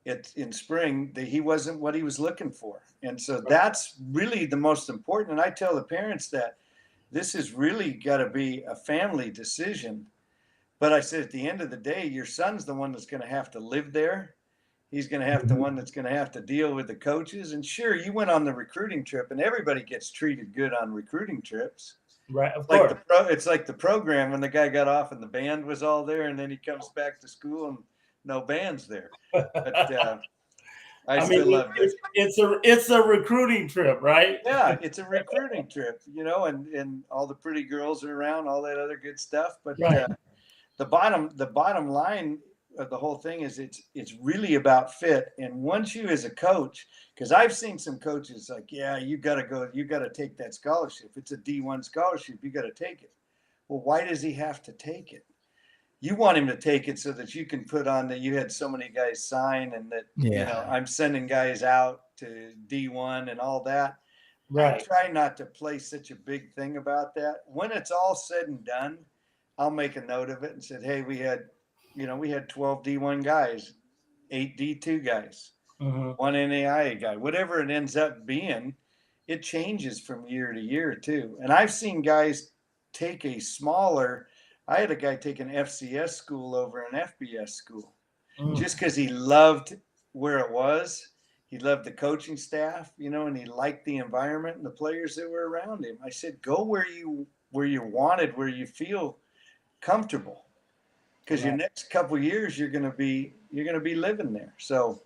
in spring, that he wasn't what he was looking for. And so that's really the most important. And I tell the parents that this has really got to be a family decision. But I said, at the end of the day, your son's the one that's going to have to live there. He's going to have the one that's going to have to deal with the coaches. And sure, you went on the recruiting trip, and everybody gets treated good on recruiting trips. Right, of course. It's like the program when the guy got off and the band was all there, and then he comes back to school and no band's there. But I still love it. It's a recruiting trip, right? Yeah, it's a recruiting trip, and all the pretty girls are around, all that other good stuff. But right. The bottom line of the whole thing is it's really about fit. And once you as a coach, because I've seen some coaches like, yeah, you got to take that scholarship. It's a D1 scholarship. You got to take it. Well, why does he have to take it? You want him to take it so that you can put on that you had so many guys sign and that, I'm sending guys out to D1 and all that. Right. I try not to play such a big thing about that. When it's all said and done, I'll make a note of it and said, hey, we had 12 D1 guys, 8 D2 guys, 1 NAIA guy, whatever it ends up being. It changes from year to year too. And I've seen guys take I had a guy take an FCS school over an FBS school just because he loved where it was. He loved the coaching staff, and he liked the environment and the players that were around him. I said, go where you wanted, where you feel comfortable, because your next couple of years you're going to be living there. So,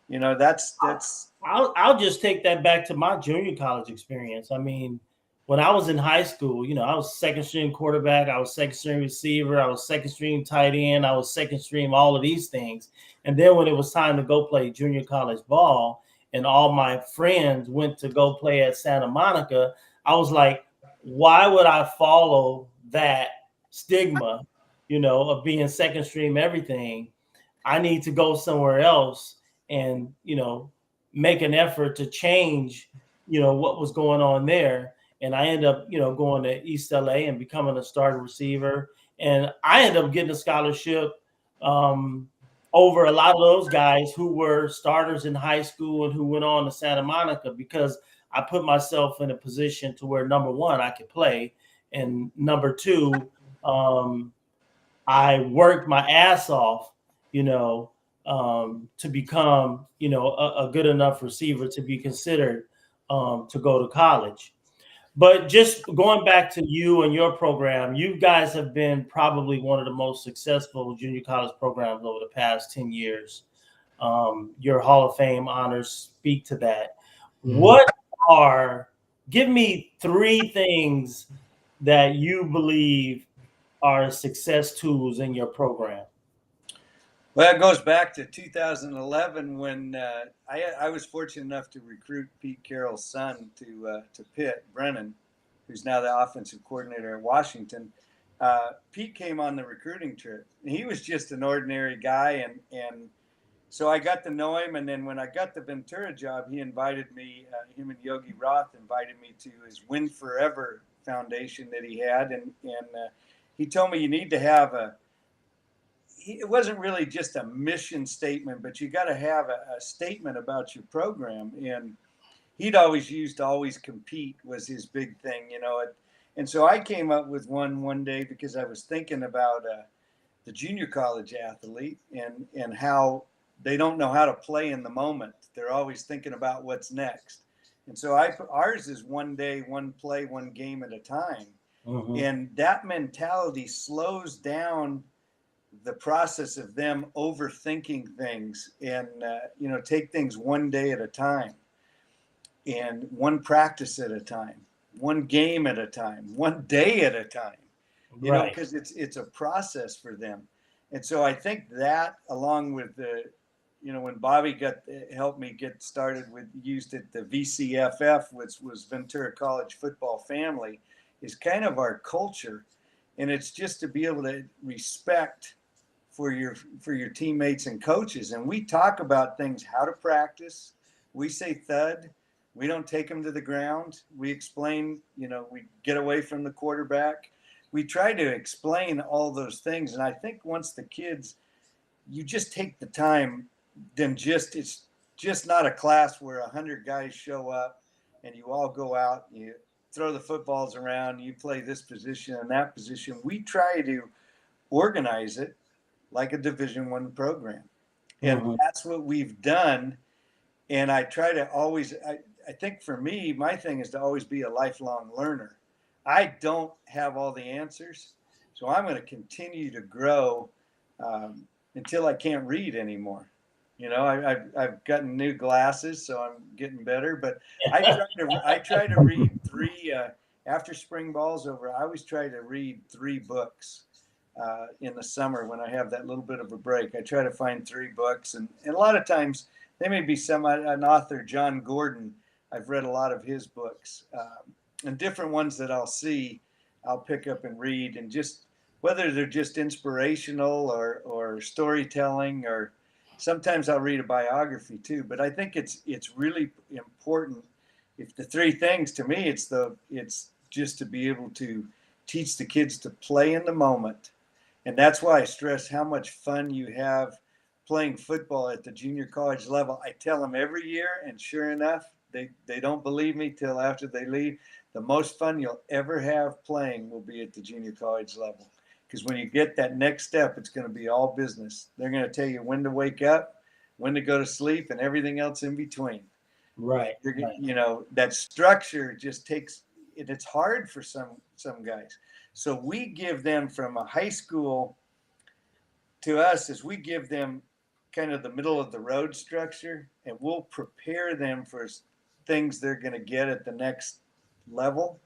that's. I'll just take that back to my junior college experience. I mean, when I was in high school, I was second string quarterback, I was second string receiver, I was second string tight end, I was second string all of these things. And then when it was time to go play junior college ball, and all my friends went to go play at Santa Monica, I was like, why would I follow that stigma, of being second stream everything? I need to go somewhere else and, make an effort to change, what was going on there. And I ended up, going to East LA and becoming a starting receiver. And I ended up getting a scholarship over a lot of those guys who were starters in high school and who went on to Santa Monica, because I put myself in a position to where, number one, I could play. And number two, I worked my ass off, to become, a good enough receiver to be considered to go to college. But just going back to you and your program, you guys have been probably one of the most successful junior college programs over the past 10 years. Your Hall of Fame honors speak to that. Give me 3 things that you believe are success tools in your program. Well, it goes back to 2011 when I was fortunate enough to recruit Pete Carroll's son to Pitt, Brennan, who's now the offensive coordinator at Washington. Pete came on the recruiting trip. He was just an ordinary guy, and so I got to know him. And then when I got the Ventura job, he invited me, him and Yogi Roth invited me to his Win Forever Foundation that he had. And he told me you need to have it wasn't really just a mission statement, but you got to have a statement about your program. And he'd always used always compete was his big thing, And so I came up with one day because I was thinking about the junior college athlete and how they don't know how to play in the moment. They're always thinking about what's next. And so ours is one day, one play, one game at a time. And that mentality slows down the process of them overthinking things and, take things one day at a time and one practice at a time, one game at a time, one day at a time, because it's a process for them. And so I think that, along with when Bobby helped me get started used it, the VCFF, which was Ventura College Football Family, is kind of our culture. And it's just to be able to respect for your teammates and coaches. And we talk about things, how to practice. We say thud. We don't take them to the ground. We explain, we get away from the quarterback. We try to explain all those things. And I think once the kids, you just take the time, then it's just not a class where 100 guys show up and you all go out, you throw the footballs around, you play this position and that position. We try to organize it like a Division I program. And that's what we've done. And I try to always, I think for me, my thing is to always be a lifelong learner. I don't have all the answers. So I'm going to continue to grow until I can't read anymore. You know, I've gotten new glasses, so I'm getting better. But I try to read three after spring ball's over. I always try to read 3 books in the summer when I have that little bit of a break. I try to find 3 books, and a lot of times they may be an author, John Gordon. I've read a lot of his books, and different ones that I'll pick up and read, and just whether they're just inspirational or storytelling, or sometimes I'll read a biography too. But I think it's really important. If the 3 things to me, it's just to be able to teach the kids to play in the moment. And that's why I stress how much fun you have playing football at the junior college level. I tell them every year, and sure enough, they don't believe me till after they leave. The most fun you'll ever have playing will be at the junior college level. Because when you get that next step, it's going to be all business. They're going to tell you when to wake up, when to go to sleep, and everything else in between. Right. You know, that structure just takes it. It's hard for some guys. So we give them from a high school to us, is we give them kind of the middle of the road structure, and we'll prepare them for things they're going to get at the next level.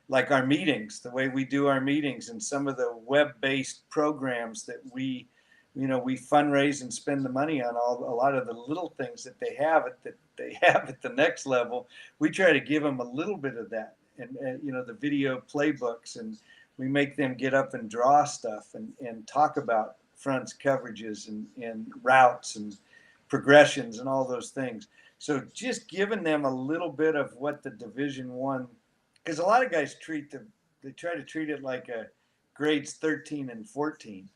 Like our meetings, the way we do our meetings, and some of the web-based programs that we fundraise and spend the money on, a lot of the little things that they have at the next level. We try to give them a little bit of that, and the video playbooks, and we make them get up and draw stuff and talk about fronts, coverages, and routes and progressions and all those things. So just giving them a little bit of what the Division I, because a lot of guys they try to treat it like a grades 13 and 14,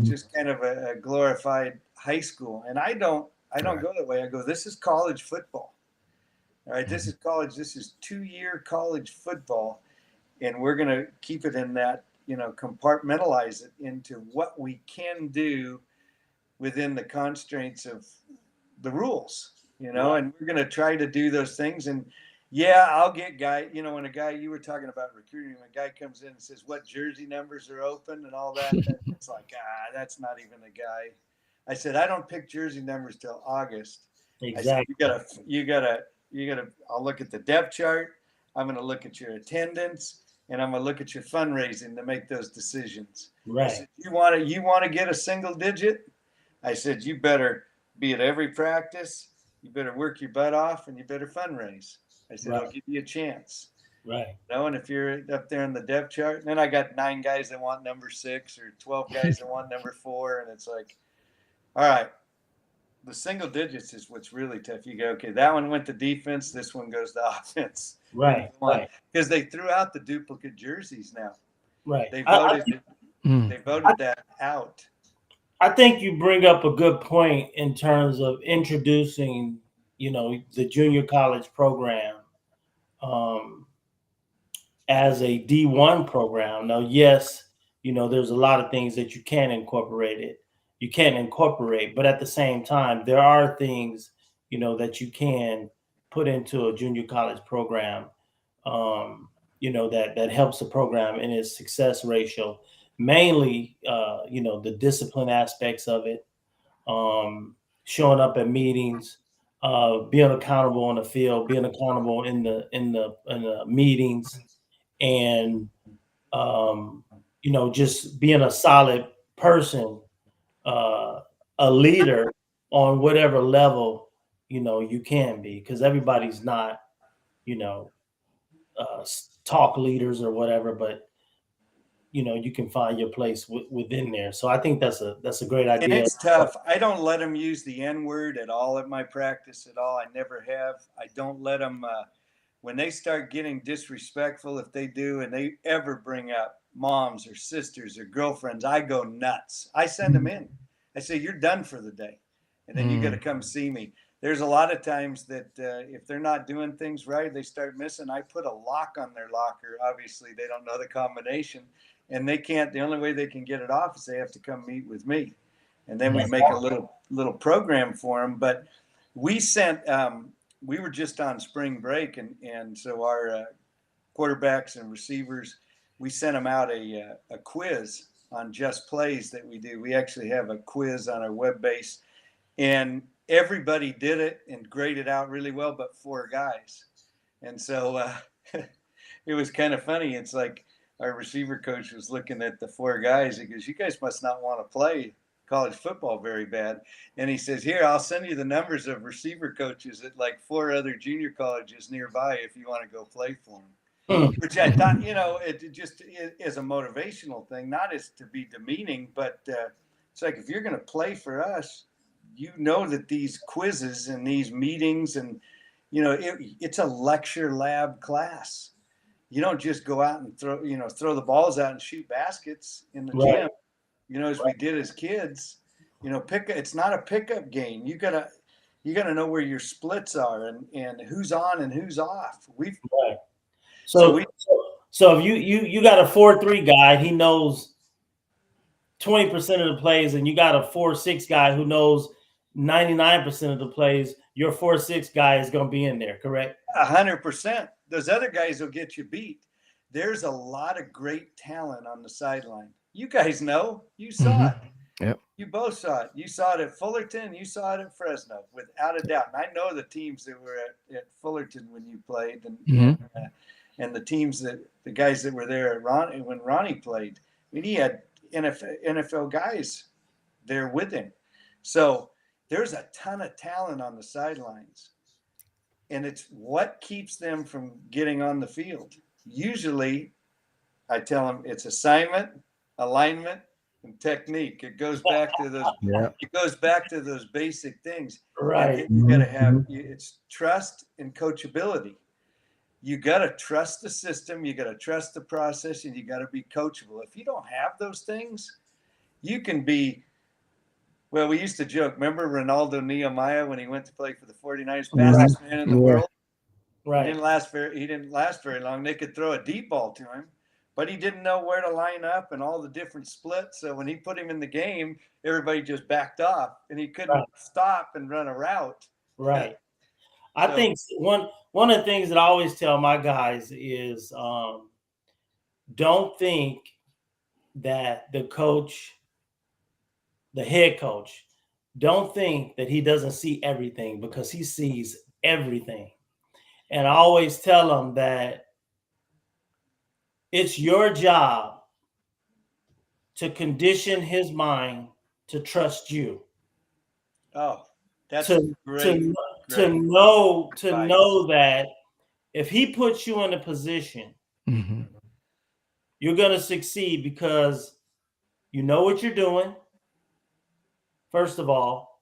just kind of a glorified high school. And I don't go that way. I go, this is college football. All right, this is college. This is 2-year college football, and we're going to keep it in that, compartmentalize it into what we can do within the constraints of the rules, and we're going to try to do those things. And yeah, I'll get when a guy, you were talking about recruiting, when a guy comes in and says what jersey numbers are open and all that, it's like, that's not even a guy. I said, I don't pick jersey numbers till August. Exactly. I said, you gotta, I'll look at the depth chart. I'm going to look at your attendance, and I'm going to look at your fundraising to make those decisions. Right. I said, you want to get a single digit? I said, you better be at every practice. You better work your butt off, and you better fundraise. I said, I'll give you a chance. Right. And if you're up there in the depth chart, and then I got 9 guys that want number 6 or 12 guys that want number 4. And it's like, all right, the single digits is what's really tough. You go, okay, that one went to defense. This one goes to offense. Right. Because they threw out the duplicate jerseys now. Right. They voted that out. I think you bring up a good point in terms of introducing, the junior college program as a D1 program. Now, yes, there's a lot of things that you can incorporate, but at the same time, there are things, that you can put into a junior college program, that helps the program in its success ratio. Mainly, the discipline aspects of it, showing up at meetings, being accountable on the field, being accountable in the meetings, and just being a solid person, a leader on whatever level you can be, because everybody's not talk leaders or whatever, but you can find your place within there. So I think that's a great idea. And it's tough. I don't let them use the N-word at all at my practice at all. I never have. I don't let them, when they start getting disrespectful, if they do, and they ever bring up moms or sisters or girlfriends, I go nuts. I send them in. I say, you're done for the day. And then you got to come see me. There's a lot of times that if they're not doing things right, they start missing. I put a lock on their locker. Obviously, they don't know the combination. And they can't, the only way they can get it off is they have to come meet with me. and then we make a little program for them. But we sent we were just on spring break, and so our quarterbacks and receivers, we sent them out a quiz on just plays that we do. We actually have a quiz on our web base, and everybody did it and graded out really well, but 4 guys. And so it was kind of funny. It's like our receiver coach was looking at the 4 guys. He goes, "You guys must not want to play college football very bad." And he says, "Here, I'll send you the numbers of receiver coaches at like 4 other junior colleges nearby if you want to go play for them." Which I thought, it just is a motivational thing, not as to be demeaning, but it's like, if you're going to play for us, that these quizzes and these meetings and, it's a lecture lab class. You don't just go out and throw the balls out and shoot baskets in the gym, as we did as kids. It's not a pickup game. You gotta know where your splits are and who's on and who's off. So if you got a 4-3 guy, he knows 20% of the plays, and you got a 4-6 guy who knows 99% of the plays, your 4-6 guy is going to be in there, correct? 100%. Those other guys will get you beat. There's a lot of great talent on the sideline. You guys know. You saw it. Yep. You both saw it. You saw it at Fullerton. You saw it at Fresno, without a doubt. And I know the teams that were at Fullerton when you played, and the teams the guys that were there at when Ronnie played. I mean, he had NFL guys there with him. So there's a ton of talent on the sidelines, and it's what keeps them from getting on the field. Usually I tell them it's assignment, alignment, and technique. It goes back to those. It goes back to those basic things. Right. You got to have it's trust and coachability. You got to trust the system. You got to trust the process, and you got to be coachable. If you don't have those things, you can be. Well, we used to joke. Remember Ronaldo Nehemiah when he went to play for the 49ers, fastest man in the world? Right. He didn't last very long. They could throw a deep ball to him, but he didn't know where to line up and all the different splits. So when he put him in the game, everybody just backed off, and he couldn't stop and run a route. Right. I think one of the things that I always tell my guys is don't think that the head coach, don't think that he doesn't see everything, because he sees everything. And I always tell them that it's your job to condition his mind to trust you. Oh, that's great. To know that if he puts you in a position, you're going to succeed because you know what you're doing, first of all,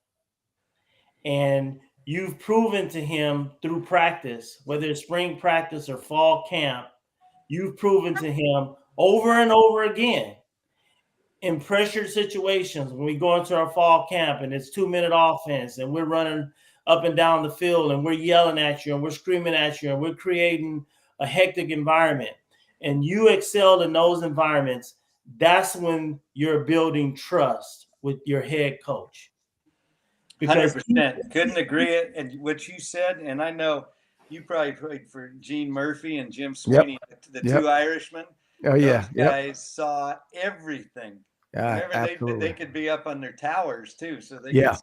and you've proven to him through practice, whether it's spring practice or fall camp, you've proven to him over and over again in pressured situations, when we go into our fall camp and it's 2-minute offense and we're running up and down the field and we're yelling at you and we're screaming at you and we're creating a hectic environment, and you excel in those environments, that's when you're building trust with your head coach. 100%. Couldn't agree. And what you said, and I know you probably played for Gene Murphy and Jim Sweeney, the 2 Irishmen. Oh, yeah. Those guys saw everything. Absolutely. They could be up on their towers too, so they could,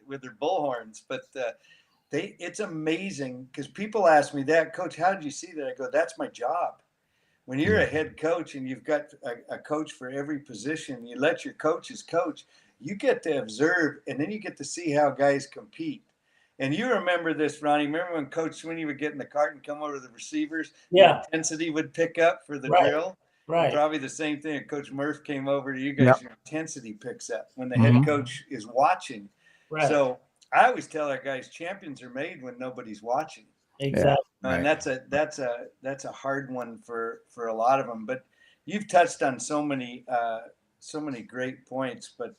with their bullhorns. But it's amazing, because people ask me that, "Coach, how did you see that?" I go, "That's my job." When you're a head coach and you've got a coach for every position, you let your coaches coach. You get to observe, and then you get to see how guys compete. And you remember this, Ronnie. Remember when Coach Sweeney would get in the cart and come over to the receivers? Yeah. The intensity would pick up for the drill. Right. Probably the same thing. Coach Murph came over to you guys. Your intensity picks up when the head coach is watching. Right. So I always tell our guys, champions are made when nobody's watching. Exactly. And that's a hard one for a lot of them. But you've touched on so many great points. But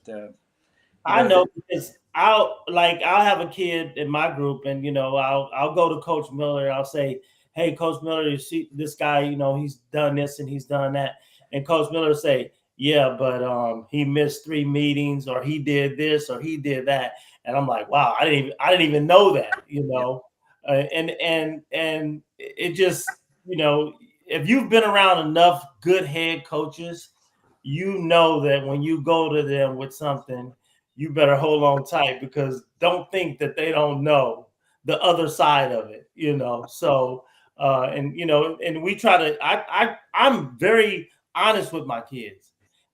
I know, because I'll have a kid in my group, and I'll go to Coach Miller and I'll say, "Hey, Coach Miller, you see this guy? He's done this and he's done that." And Coach Miller will say, yeah, but he missed 3 meetings, or he did this, or he did that. And I'm like, wow, I didn't even know that, you know. And it just, you know, if you've been around enough good head coaches, you know that when you go to them with something, you better hold on tight, because don't think that they don't know the other side of it, you know. So and you know, and we try to I'm very honest with my kids.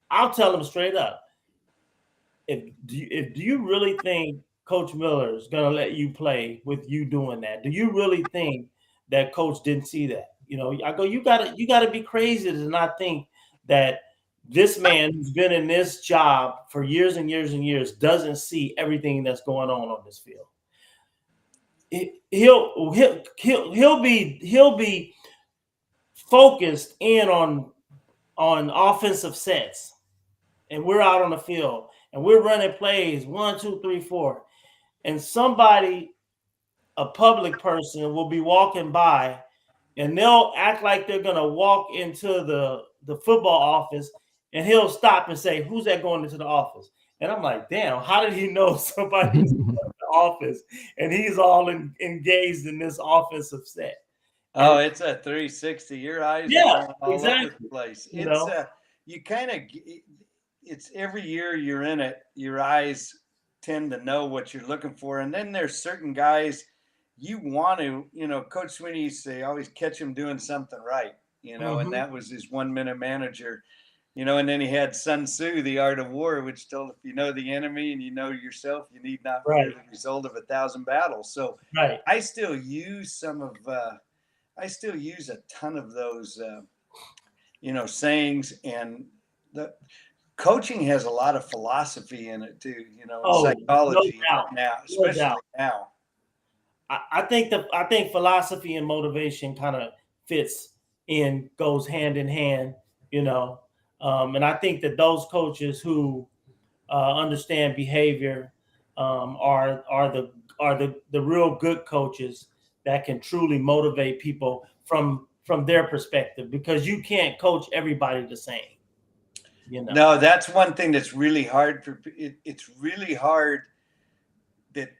I'll tell them straight up, if do you really think Coach Miller is going to let you play with you doing that? Do you really think that Coach didn't see that? You know, I go, you gotta be crazy to not think that this man who's been in this job for years and years and years doesn't see everything that's going on this field. He'll be focused in on offensive sets, and we're out on the field and we're running plays 1, 2, 3, 4, and somebody, a public person, will be walking by, and they'll act like they're gonna walk into the football office, and he'll stop and say, "Who's that going into the office?" And I'm like, "Damn, how did he know somebody's in the office?" And he's all engaged in this offensive set. Oh, it's a 360. Your eyes are going all exactly. over the place. You It's know? you kind of, it's every year you're in it, your eyes tend to know what you're looking for. And then there's certain guys you want to, you know, Coach Sweeney used to say, always catch him doing something right, you know, and that was his 1 minute manager, you know, and then he had Sun Tzu, The Art of War, which told, if you know the enemy and you know yourself, you need not fear the result of 1,000 battles. So I still use some of, I still use a ton of those, you know, sayings, and the coaching has a lot of philosophy in it too, you know, psychology now, especially now. I think philosophy and motivation kind of goes hand in hand, you know. And I think that those coaches who understand behavior are the real good coaches that can truly motivate people from their perspective, because you can't coach everybody the same. You know? No, that's one thing that's really hard for it's really hard that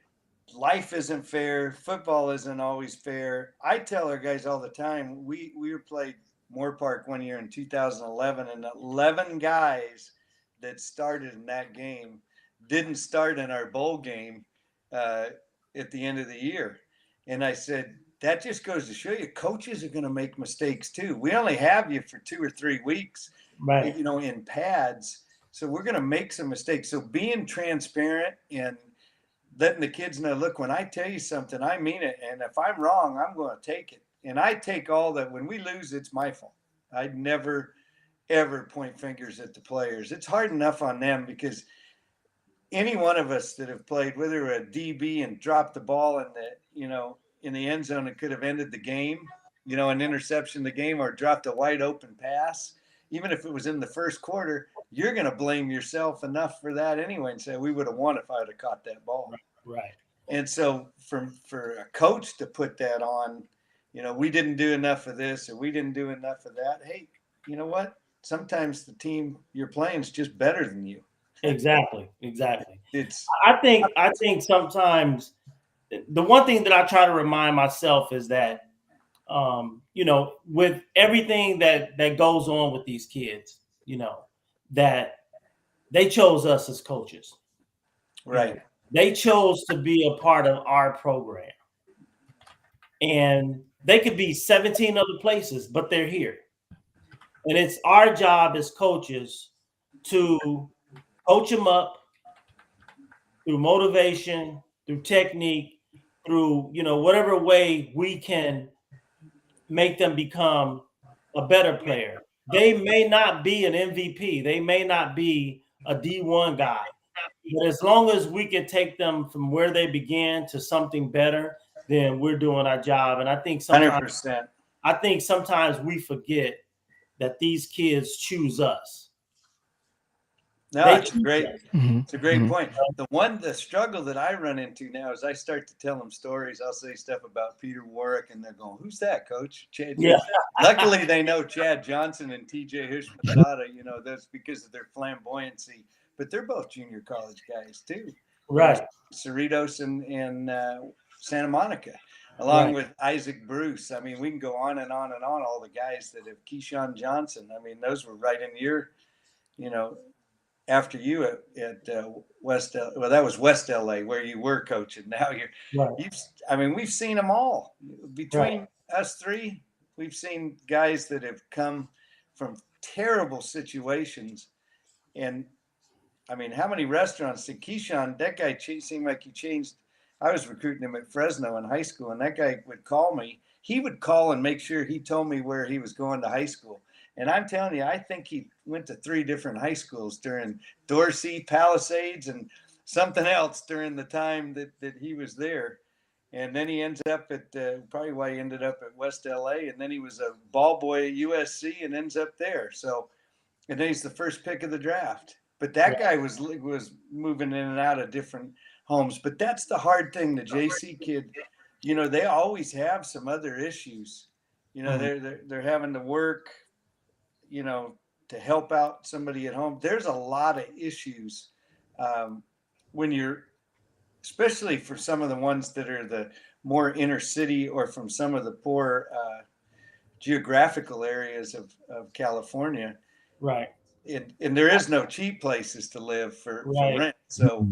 life isn't fair. Football isn't always fair. I tell our guys all the time, we played Moore Park one year in 2011, and 11 guys that started in that game didn't start in our bowl game at the end of the year. And I said, that just goes to show you, coaches are going to make mistakes too. We only have you for 2 or 3 weeks, you know, in pads. So we're going to make some mistakes. So being transparent and letting the kids know, look, when I tell you something, I mean it. And if I'm wrong, I'm going to take it. And I take all that. When we lose, it's my fault. I'd never, ever point fingers at the players. It's hard enough on them, because any one of us that have played, whether we're a DB and dropped the ball in the, you know, in the end zone, it could have ended the game, you know, an interception the game, or dropped a wide open pass. Even if it was in the first quarter, you're going to blame yourself enough for that anyway and say, we would have won if I would have caught that ball. Right. And so for a coach to put that on, you know, we didn't do enough of this, or we didn't do enough of that. Hey, you know what? Sometimes the team you're playing is just better than you. Exactly. It's. I think sometimes the one thing that I try to remind myself is that, you know, with everything that goes on with these kids, you know, that they chose us as coaches. Right. You know, they chose to be a part of our program. And they could be 17 other places, but they're here. And it's our job as coaches to coach them up through motivation, through technique, through, you know, whatever way we can make them become a better player. They may not be an MVP. They may not be a D1 guy. But as long as we can take them from where they began to something better, then we're doing our job. And I think sometimes 100%. we forget that these kids choose us. No, They it's a great, Mhm. it's a great Mhm. point. The struggle that I run into now is I start to tell them stories. I'll say stuff about Peter Warwick, and they're going, "Who's that, Coach?" Chad. Yeah. Luckily, they know Chad Johnson and TJ Houshmandzadeh. You know, that's because of their flamboyancy. But they're both junior college guys too. Right. Cerritos and Santa Monica, along Right. with Isaac Bruce. I mean, we can go on and on and on. All the guys that have Keyshawn Johnson. I mean, those were right in your, you know, after you at West. Well, that was West LA where you were coaching. Now Right. I mean, we've seen them all between Right. us three. We've seen guys that have come from terrible situations, and I mean, how many restaurants did Keyshawn? That guy seemed like he changed. I was recruiting him at Fresno in high school, and that guy would call me. He would call and make sure he told me where he was going to high school. And I'm telling you, I think he went to 3 different high schools during Dorsey, Palisades, and something else during the time that he was there. And then he ends up at probably why he ended up at West LA. And then he was a ball boy at USC and ends up there. So, and then he's the first pick of the draft. But that guy was moving in and out of different homes. But that's the hard thing. The JC kid, you know, they always have some other issues. You know, they're having to work, you know, to help out somebody at home. There's a lot of issues when you're, especially for some of the ones that are the more inner city or from some of the poor geographical areas of California. Right. And there is no cheap places to live for rent. So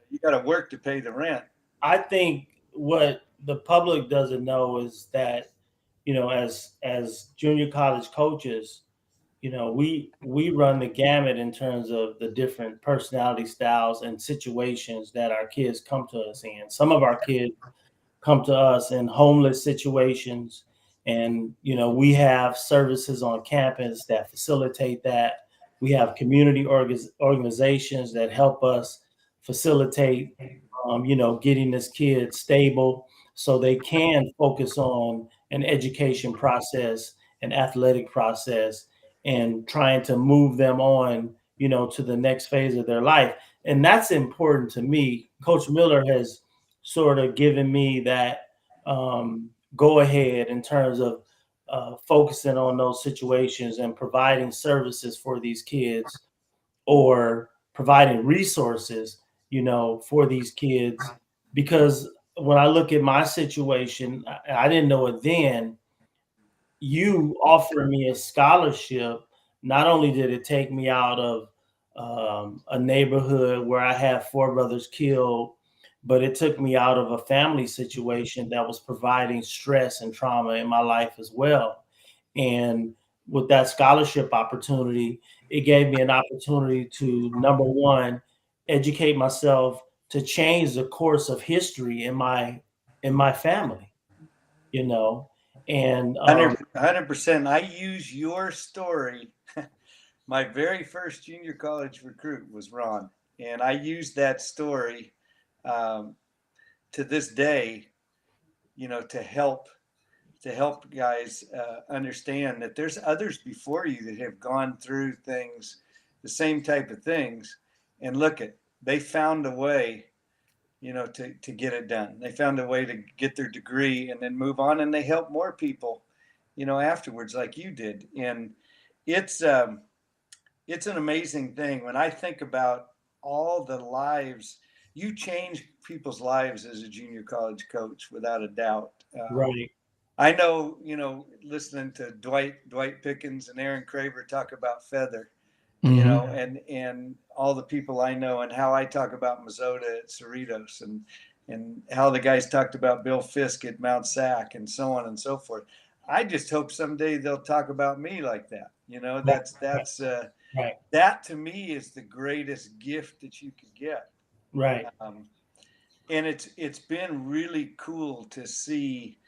you got to work to pay the rent. I think what the public doesn't know is that, you know, as junior college coaches, you know, we run the gamut in terms of the different personality styles and situations that our kids come to us in. Some of our kids come to us in homeless situations, and, you know, we have services on campus that facilitate that. We have community organizations that help us facilitate, you know, getting this kid stable so they can focus on an education process, an athletic process, and trying to move them on, you know, to the next phase of their life. And that's important to me. Coach Miller has sort of given me that go ahead in terms of focusing on those situations and providing services for these kids, or providing resources, you know, for these kids. Because when I look at my situation, I didn't know it then. You offered me a scholarship. Not only did it take me out of a neighborhood where I had 4 brothers killed, but it took me out of a family situation that was providing stress and trauma in my life as well. And with that scholarship opportunity, it gave me an opportunity to, number one, educate myself, to change the course of history in my family, you know. And 100%. I use your story. My very first junior college recruit was Ron, and I used that story to this day, you know, to help guys understand that there's others before you that have gone through things, the same type of things, and look at, they found a way, you know, to get it done. They found a way to get their degree and then move on, and they help more people, you know, afterwards, like you did. And it's an amazing thing when I think about all the lives you change people's lives as a junior college coach, without a doubt. right. I know, you know, listening to Dwight Pickens and Aaron Craver talk about Feather, you know, and all the people I know, and how I talk about Mazzota at Cerritos, and how the guys talked about Bill Fisk at Mount Sac, and so on and so forth. I just hope someday they'll talk about me like that. You know, that's Right. that to me is the greatest gift that you could get. Right. And it's been really cool to see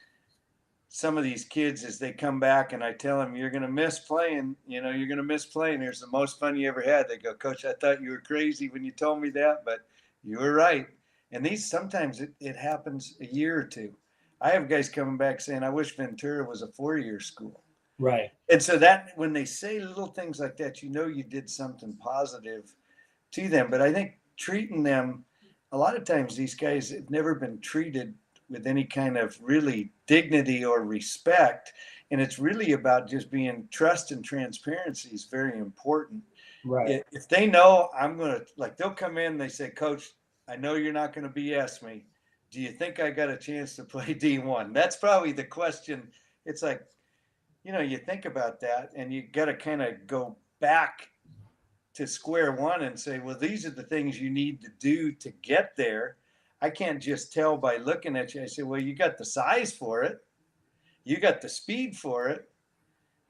some of these kids as they come back, and I tell them, you're going to miss playing, you know, you're going to miss playing. Here's the most fun you ever had. They go, Coach, I thought you were crazy when you told me that, but you were right. And these, sometimes it happens a year or two. I have guys coming back saying, I wish Ventura was a 4-year school. Right. And so that when they say little things like that, you know, you did something positive to them. But I think treating them, a lot of times these guys have never been treated with any kind of really dignity or respect. And it's really about just being trust and transparency is very important. Right. If they know I'm going to, like, they'll come in, they say, Coach, I know you're not going to BS me. Do you think I got a chance to play D1? That's probably the question. It's like, you know, you think about that and you got to kind of go back to square one and say, well, these are the things you need to do to get there. I can't just tell by looking at you. I say, well, you got the size for it. You got the speed for it.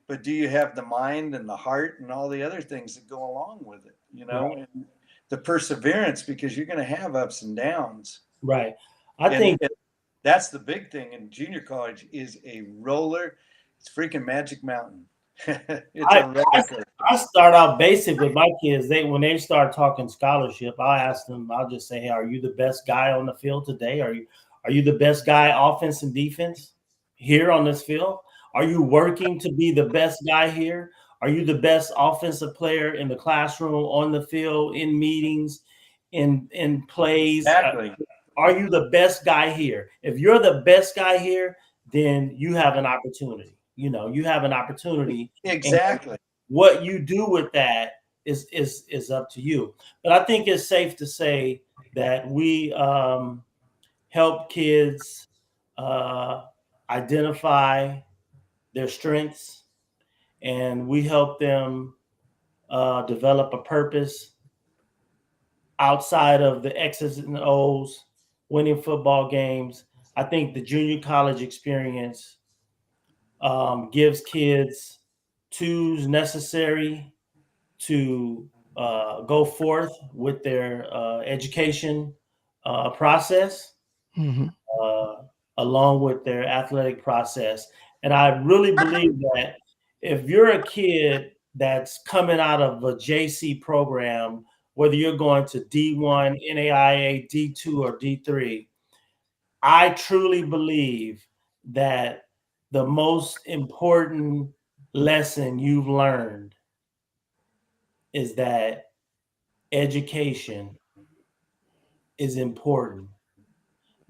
But do you have the mind and the heart and all the other things that go along with it, you know, Right. and the perseverance, because you're going to have ups and downs. Right. I think that's the big thing in junior college is a roller. It's freaking Magic Mountain. I start out basic with my kids. When they start talking scholarship, I'll ask them, I'll just say, hey, are you the best guy on the field today? Are you the best guy offense and defense here on this field? Are you working to be the best guy here? Are you the best offensive player in the classroom, on the field, in meetings, in plays? Exactly. Are you the best guy here? If you're the best guy here, then you have an opportunity. You know, you have an opportunity. Exactly. And what you do with that is up to you. But I think it's safe to say that we help kids identify their strengths, and we help them develop a purpose outside of the X's and O's, winning football games. I think the junior college experience gives kids tools necessary to go forth with their education process, along with their athletic process. And I really believe that if you're a kid that's coming out of a JC program, whether you're going to D1, NAIA, D2, or D3, I truly believe that the most important lesson you've learned is that education is important,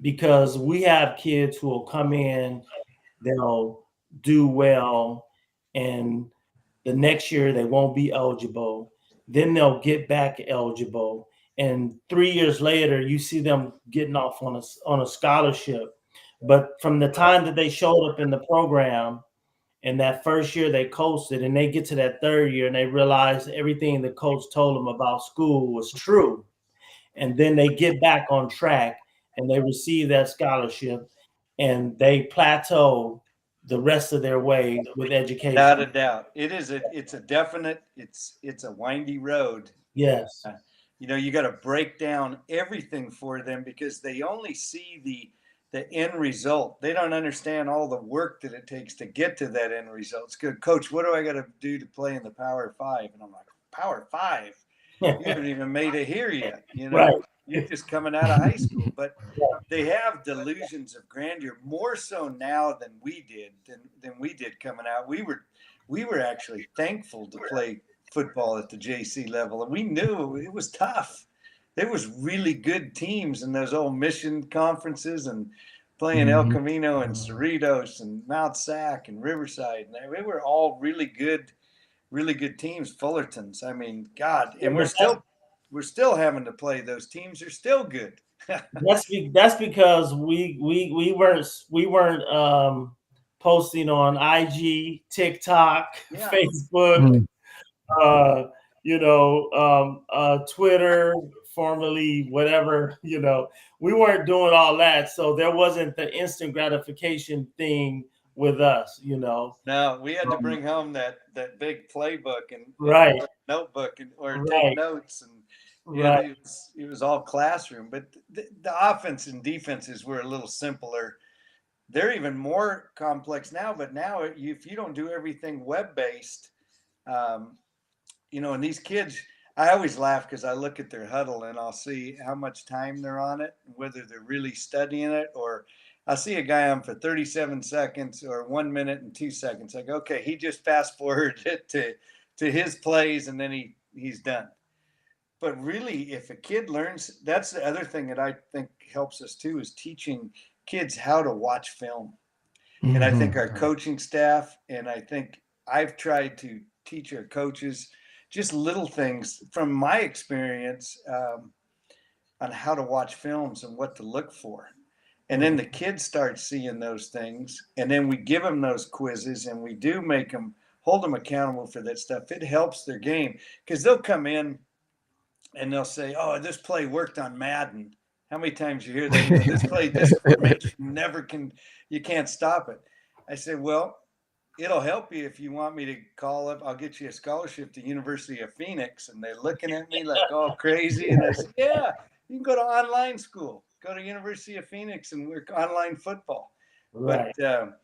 because we have kids who will come in, they'll do well, and the next year they won't be eligible. Then they'll get back eligible, and 3 years later, you see them getting off on a scholarship. But from the time that they showed up in the program, and that first year they coasted, and they get to that third year and they realize everything the coach told them about school was true. And then they get back on track and they receive that scholarship and they plateau the rest of their way with education. Without a doubt. It's a definite, it's a windy road. Yes. You know, you got to break down everything for them because they only see the end result. They don't understand all the work that it takes to get to that end result. It's good. Coach, what do I got to do to play in the Power Five? And I'm like, Power Five? You haven't even made it here yet. You know, Right. You're just coming out of high school. But they have delusions of grandeur more so now than we did coming out. We were actually thankful to play football at the JC level, and we knew it was tough. There was really good teams in those old mission conferences and playing El Camino and Cerritos and Mount Sac and Riverside. And they were all really good teams. Fullerton's. I mean, God, and we're still having to play. Those teams are still good. That's because we weren't posting on IG, TikTok, Facebook, Twitter, formerly whatever, we weren't doing all that. So there wasn't the instant gratification thing with us, No, we had to bring home that big playbook and notebook or take notes, and it was all classroom. But the offense and defenses were a little simpler. They're even more complex now. But now, if you don't do everything web-based, and these kids, I always laugh because I look at their huddle and I'll see how much time they're on it, whether they're really studying it, or I see a guy on for 37 seconds or 1 minute and 2 seconds. I go, okay, he just fast forwarded it to his plays and then he's done. but really, if a kid learns, that's the other thing that I think helps us too, is teaching kids how to watch film. And I think our coaching staff, and I think I've tried to teach our coaches just little things from my experience on how to watch films and what to look for. And then the kids start seeing those things, and then we give them those quizzes, and we do make them, hold them accountable for that stuff. It helps their game, because they'll come in and they'll say, "Oh, this play worked on Madden." How many times you hear that? You know, this formation you can't stop it. I said, well, it'll help you if you want me to call up. I'll get you a scholarship to University of Phoenix. And they're looking at me like, oh, crazy. And I said, yeah, you can go to online school, go to University of Phoenix and work online football. Right. But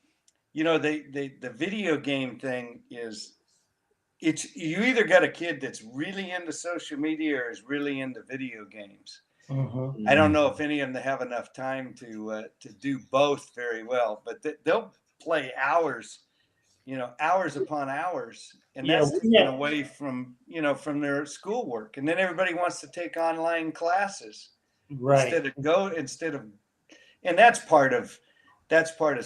you know, the video game thing is, you either got a kid that's really into social media or is really into video games. I don't know if any of them have enough time to do both very well, but they'll play hours, you know, hours upon hours, and that's taken away from, you know, from their schoolwork. And then everybody wants to take online classes, right? And that's part of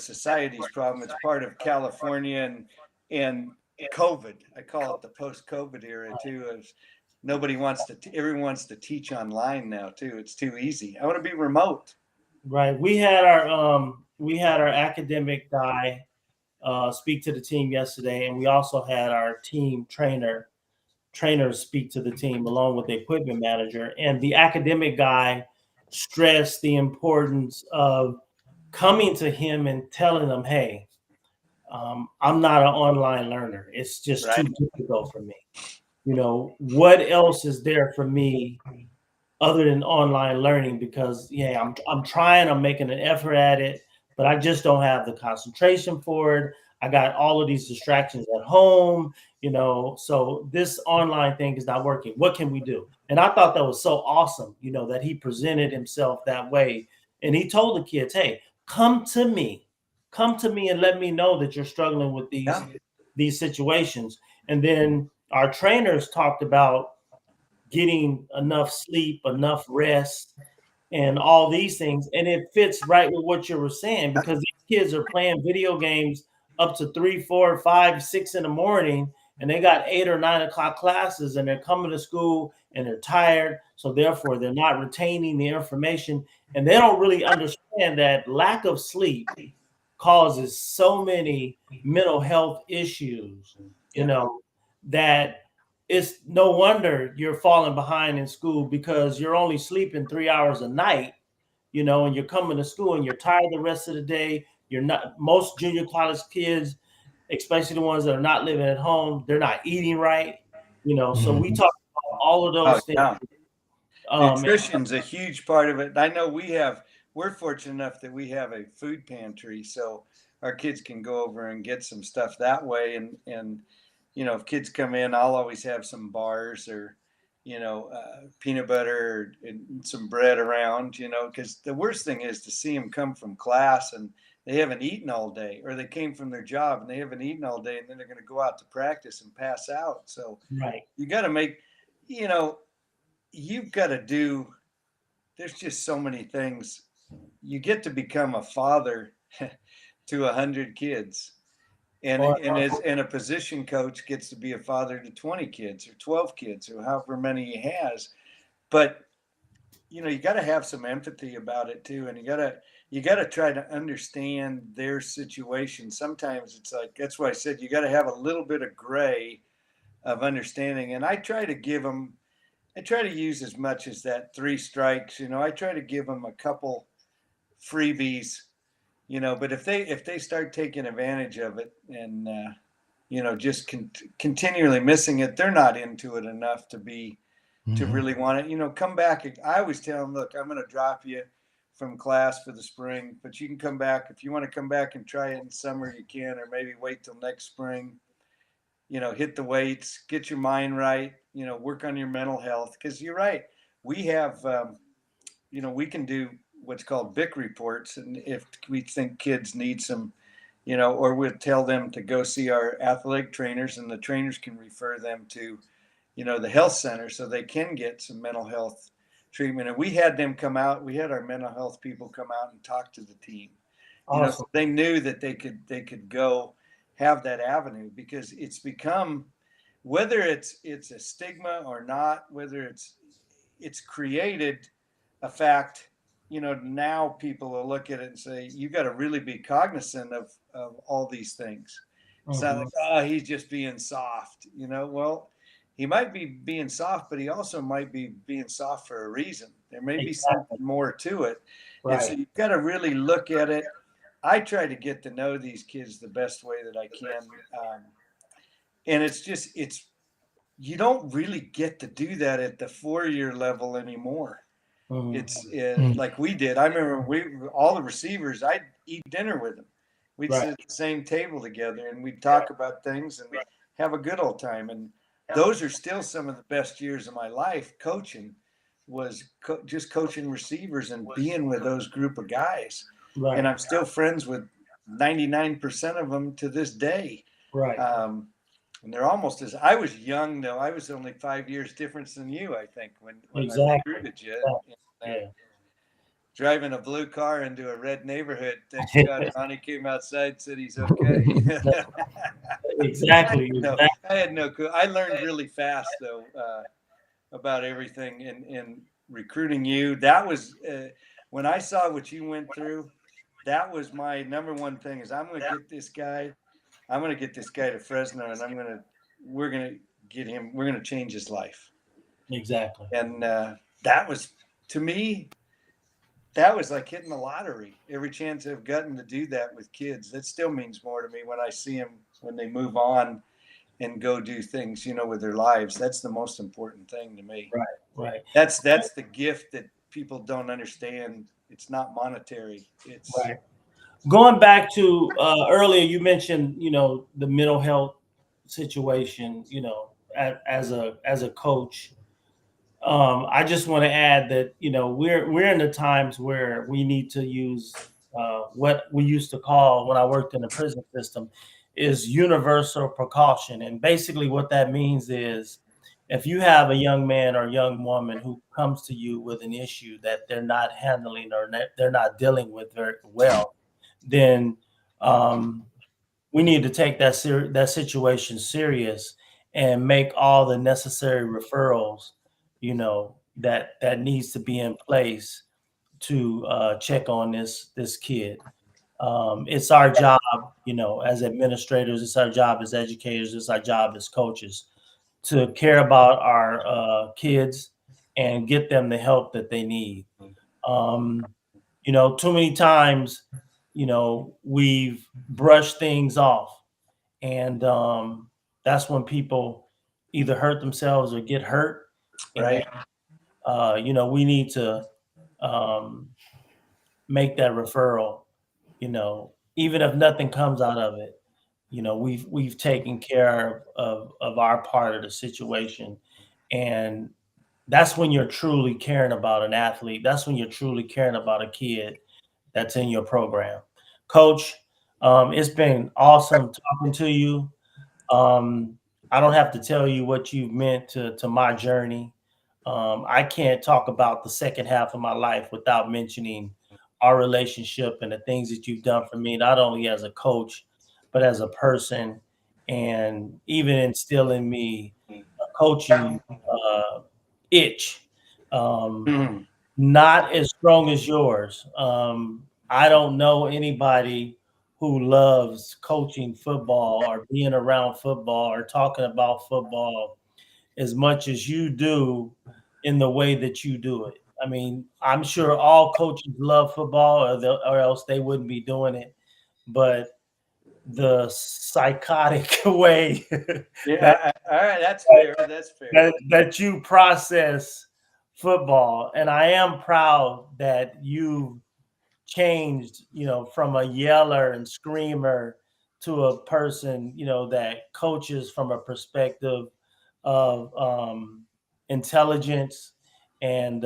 society's problem. It's part of California and COVID. I call it the post-COVID era too. Of everyone wants to teach online now too. It's too easy. I want to be remote. Right. We had our academic guy speak to the team yesterday, and we also had our team trainers speak to the team along with the equipment manager. And the academic guy stressed the importance of coming to him and telling them, "Hey, I'm not an online learner. It's just too difficult for me. You know, what else is there for me other than online learning? Because I'm trying, I'm making an effort at it, but I just don't have the concentration for it. I got all of these distractions at home, you know, so this online thing is not working. What can we do?" And I thought that was so awesome, you know, that he presented himself that way. And he told the kids, "Hey, come to me and let me know that you're struggling with these situations." And then our trainers talked about getting enough sleep, enough rest, and all these things. And it fits right with what you were saying, because these kids are playing video games up to 3, 4, 5, 6 in the morning, and they got 8 or 9 o'clock classes, and they're coming to school and they're tired. So therefore they're not retaining the information, and they don't really understand that lack of sleep causes so many mental health issues, you know, that it's no wonder you're falling behind in school, because you're only sleeping 3 hours a night, you know, and you're coming to school and you're tired the rest of the day. You're not, most junior college kids, especially the ones that are not living at home, they're not eating right, you know. So we talk about all of those things. Nutrition's a huge part of it. I know we're fortunate enough that we have a food pantry, so our kids can go over and get some stuff that way. And you know, if kids come in, I'll always have some bars or, you know, peanut butter and some bread around, you know, because the worst thing is to see them come from class and they haven't eaten all day, or they came from their job and they haven't eaten all day, and then they're going to go out to practice and pass out. So you got to make, you know, you've got to do, there's just so many things. You get to become a father to 100 kids. And a position coach gets to be a father to 20 kids or 12 kids or however many he has. But, you know, you got to have some empathy about it too. And you got to try to understand their situation. Sometimes it's like, that's why I said, you got to have a little bit of gray of understanding. And I try to use as much as that 3 strikes, you know, I try to give them a couple freebies, you know, but if they start taking advantage of it and, you know, just continually missing it, they're not into it enough to really want it, you know, come back. I always tell them, look, I'm going to drop you from class for the spring, but you can come back. If you want to come back and try it in summer, you can, or maybe wait till next spring, you know, hit the weights, get your mind right, you know, work on your mental health. Cause you're right. We have, you know, we can do what's called BIC reports. And if we think kids need some, you know, or we'll tell them to go see our athletic trainers, and the trainers can refer them to, the health center so they can get some mental health treatment. And we had them come out. We had our mental health people come out and talk to the team. Awesome. So they knew that they could go have that avenue, because it's become, whether it's a stigma or not, whether it's created a fact. Now people will look at it and say, you got to really be cognizant of all these things. It's not like, oh, he's just being soft. Well, he might be being soft, but he also might be being soft for a reason. There may be something more to it. Right. And so you've got to really look at it. I try to get to know these kids the best way that I can. And you don't really get to do that at the 4-year level anymore. It's like we did. I remember all the receivers, I'd eat dinner with them. We'd sit at the same table together and we'd talk about things and have a good old time. And those are still some of the best years of my life. Coaching was just coaching receivers and being with those group of guys. Right. And I'm still friends with 99% of them to this day. Right. And they're almost as, I was young though. I was only 5 years difference than you, I think, when I recruited you. Driving a blue car into a red neighborhood. Thank God Ronnie came outside and said he's okay. Exactly. I had no clue. I learned really fast though about everything in recruiting you. That was when I saw what you went through. That was my number one thing. Is I'm going to get this guy. I'm going to get this guy to Fresno, and we're going to get him. We're going to change his life. Exactly. And that was, to me, that was like hitting the lottery. Every chance I've gotten to do that with kids, that still means more to me when I see them, when they move on and go do things, with their lives. That's the most important thing to me. Right. That's the gift that people don't understand. It's not monetary. It's right. Going back to earlier, you mentioned, the mental health situation, as a coach. I just want to add that, we're in the times where we need to use what we used to call, when I worked in the prison system, is universal precaution. And basically what that means is, if you have a young man or young woman who comes to you with an issue that they're not handling or they're not dealing with very well, then we need to take that situation serious and make all the necessary referrals, that needs to be in place to check on this kid. It's our job, as administrators, it's our job as educators, it's our job as coaches to care about our kids and get them the help that they need. Too many times, we've brushed things off, and that's when people either hurt themselves or get hurt. Right. And, we need to make that referral, even if nothing comes out of it. We've taken care of our part of the situation. And that's when you're truly caring about an athlete. That's when you're truly caring about a kid that's in your program. Coach, it's been awesome talking to you. I don't have to tell you what you've meant to my journey. I can't talk about the second half of my life without mentioning our relationship and the things that you've done for me, not only as a coach, but as a person, and even instilling me a coaching itch. Not as strong as yours. I don't know anybody who loves coaching football or being around football or talking about football as much as you do in the way that you do it. I mean, I'm sure all coaches love football, or else they wouldn't be doing it. But the psychotic way all right, that's fair. That's fair. That you process football. And I am proud that you changed, from a yeller and screamer to a person, that coaches from a perspective of intelligence and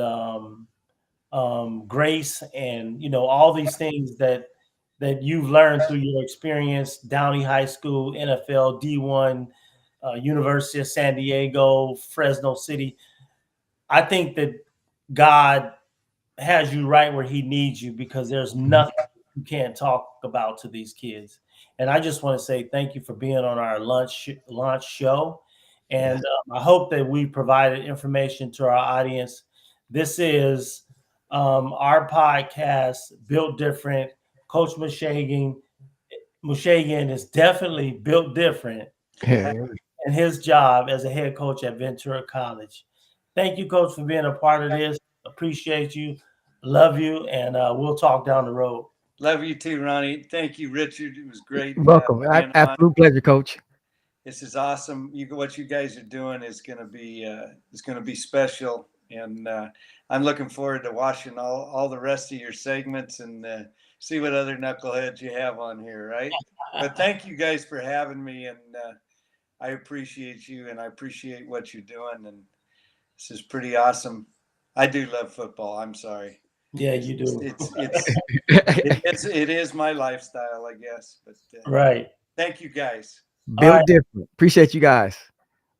grace, and all these things that you've learned through your experience, Downey High School, NFL, D1, University of San Diego, Fresno City. I think that God has you right where he needs you, because there's nothing you can't talk about to these kids. And I just want to say thank you for being on our launch show. And I hope that we provided information to our audience. This is our podcast, Built Different. Coach Mooshgian is definitely built different in his job as a head coach at Ventura College. Thank you, Coach, for being a part of this. Appreciate you. Love you. And we'll talk down the road. Love you too, Ronnie. Thank you, Richard. It was great. Welcome. Absolute pleasure, Coach. This is awesome. What you guys are doing is going to be special, and I'm looking forward to watching all the rest of your segments and see what other knuckleheads you have on here, right? But thank you guys for having me, and I appreciate you, and I appreciate what you're doing, and this is pretty awesome. I do love football. I'm sorry. Yeah, you do. It is my lifestyle, I guess. But right. Thank you, guys. Built different. Appreciate you guys.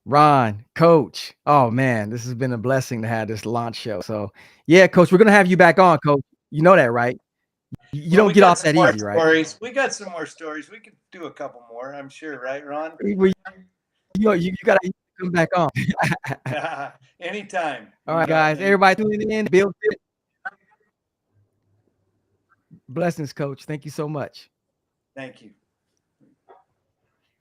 Ron, Coach. Oh man, this has been a blessing to have this launch show. So yeah, Coach, we're gonna have you back on, Coach. You know that, right? You don't get off that easy, right? We got some more stories. We could do a couple more, I'm sure, right, Ron? You gotta come back on. Anytime. All right, guys. Everybody tuning in. Built it. Blessings, Coach. Thank you so much. Thank you.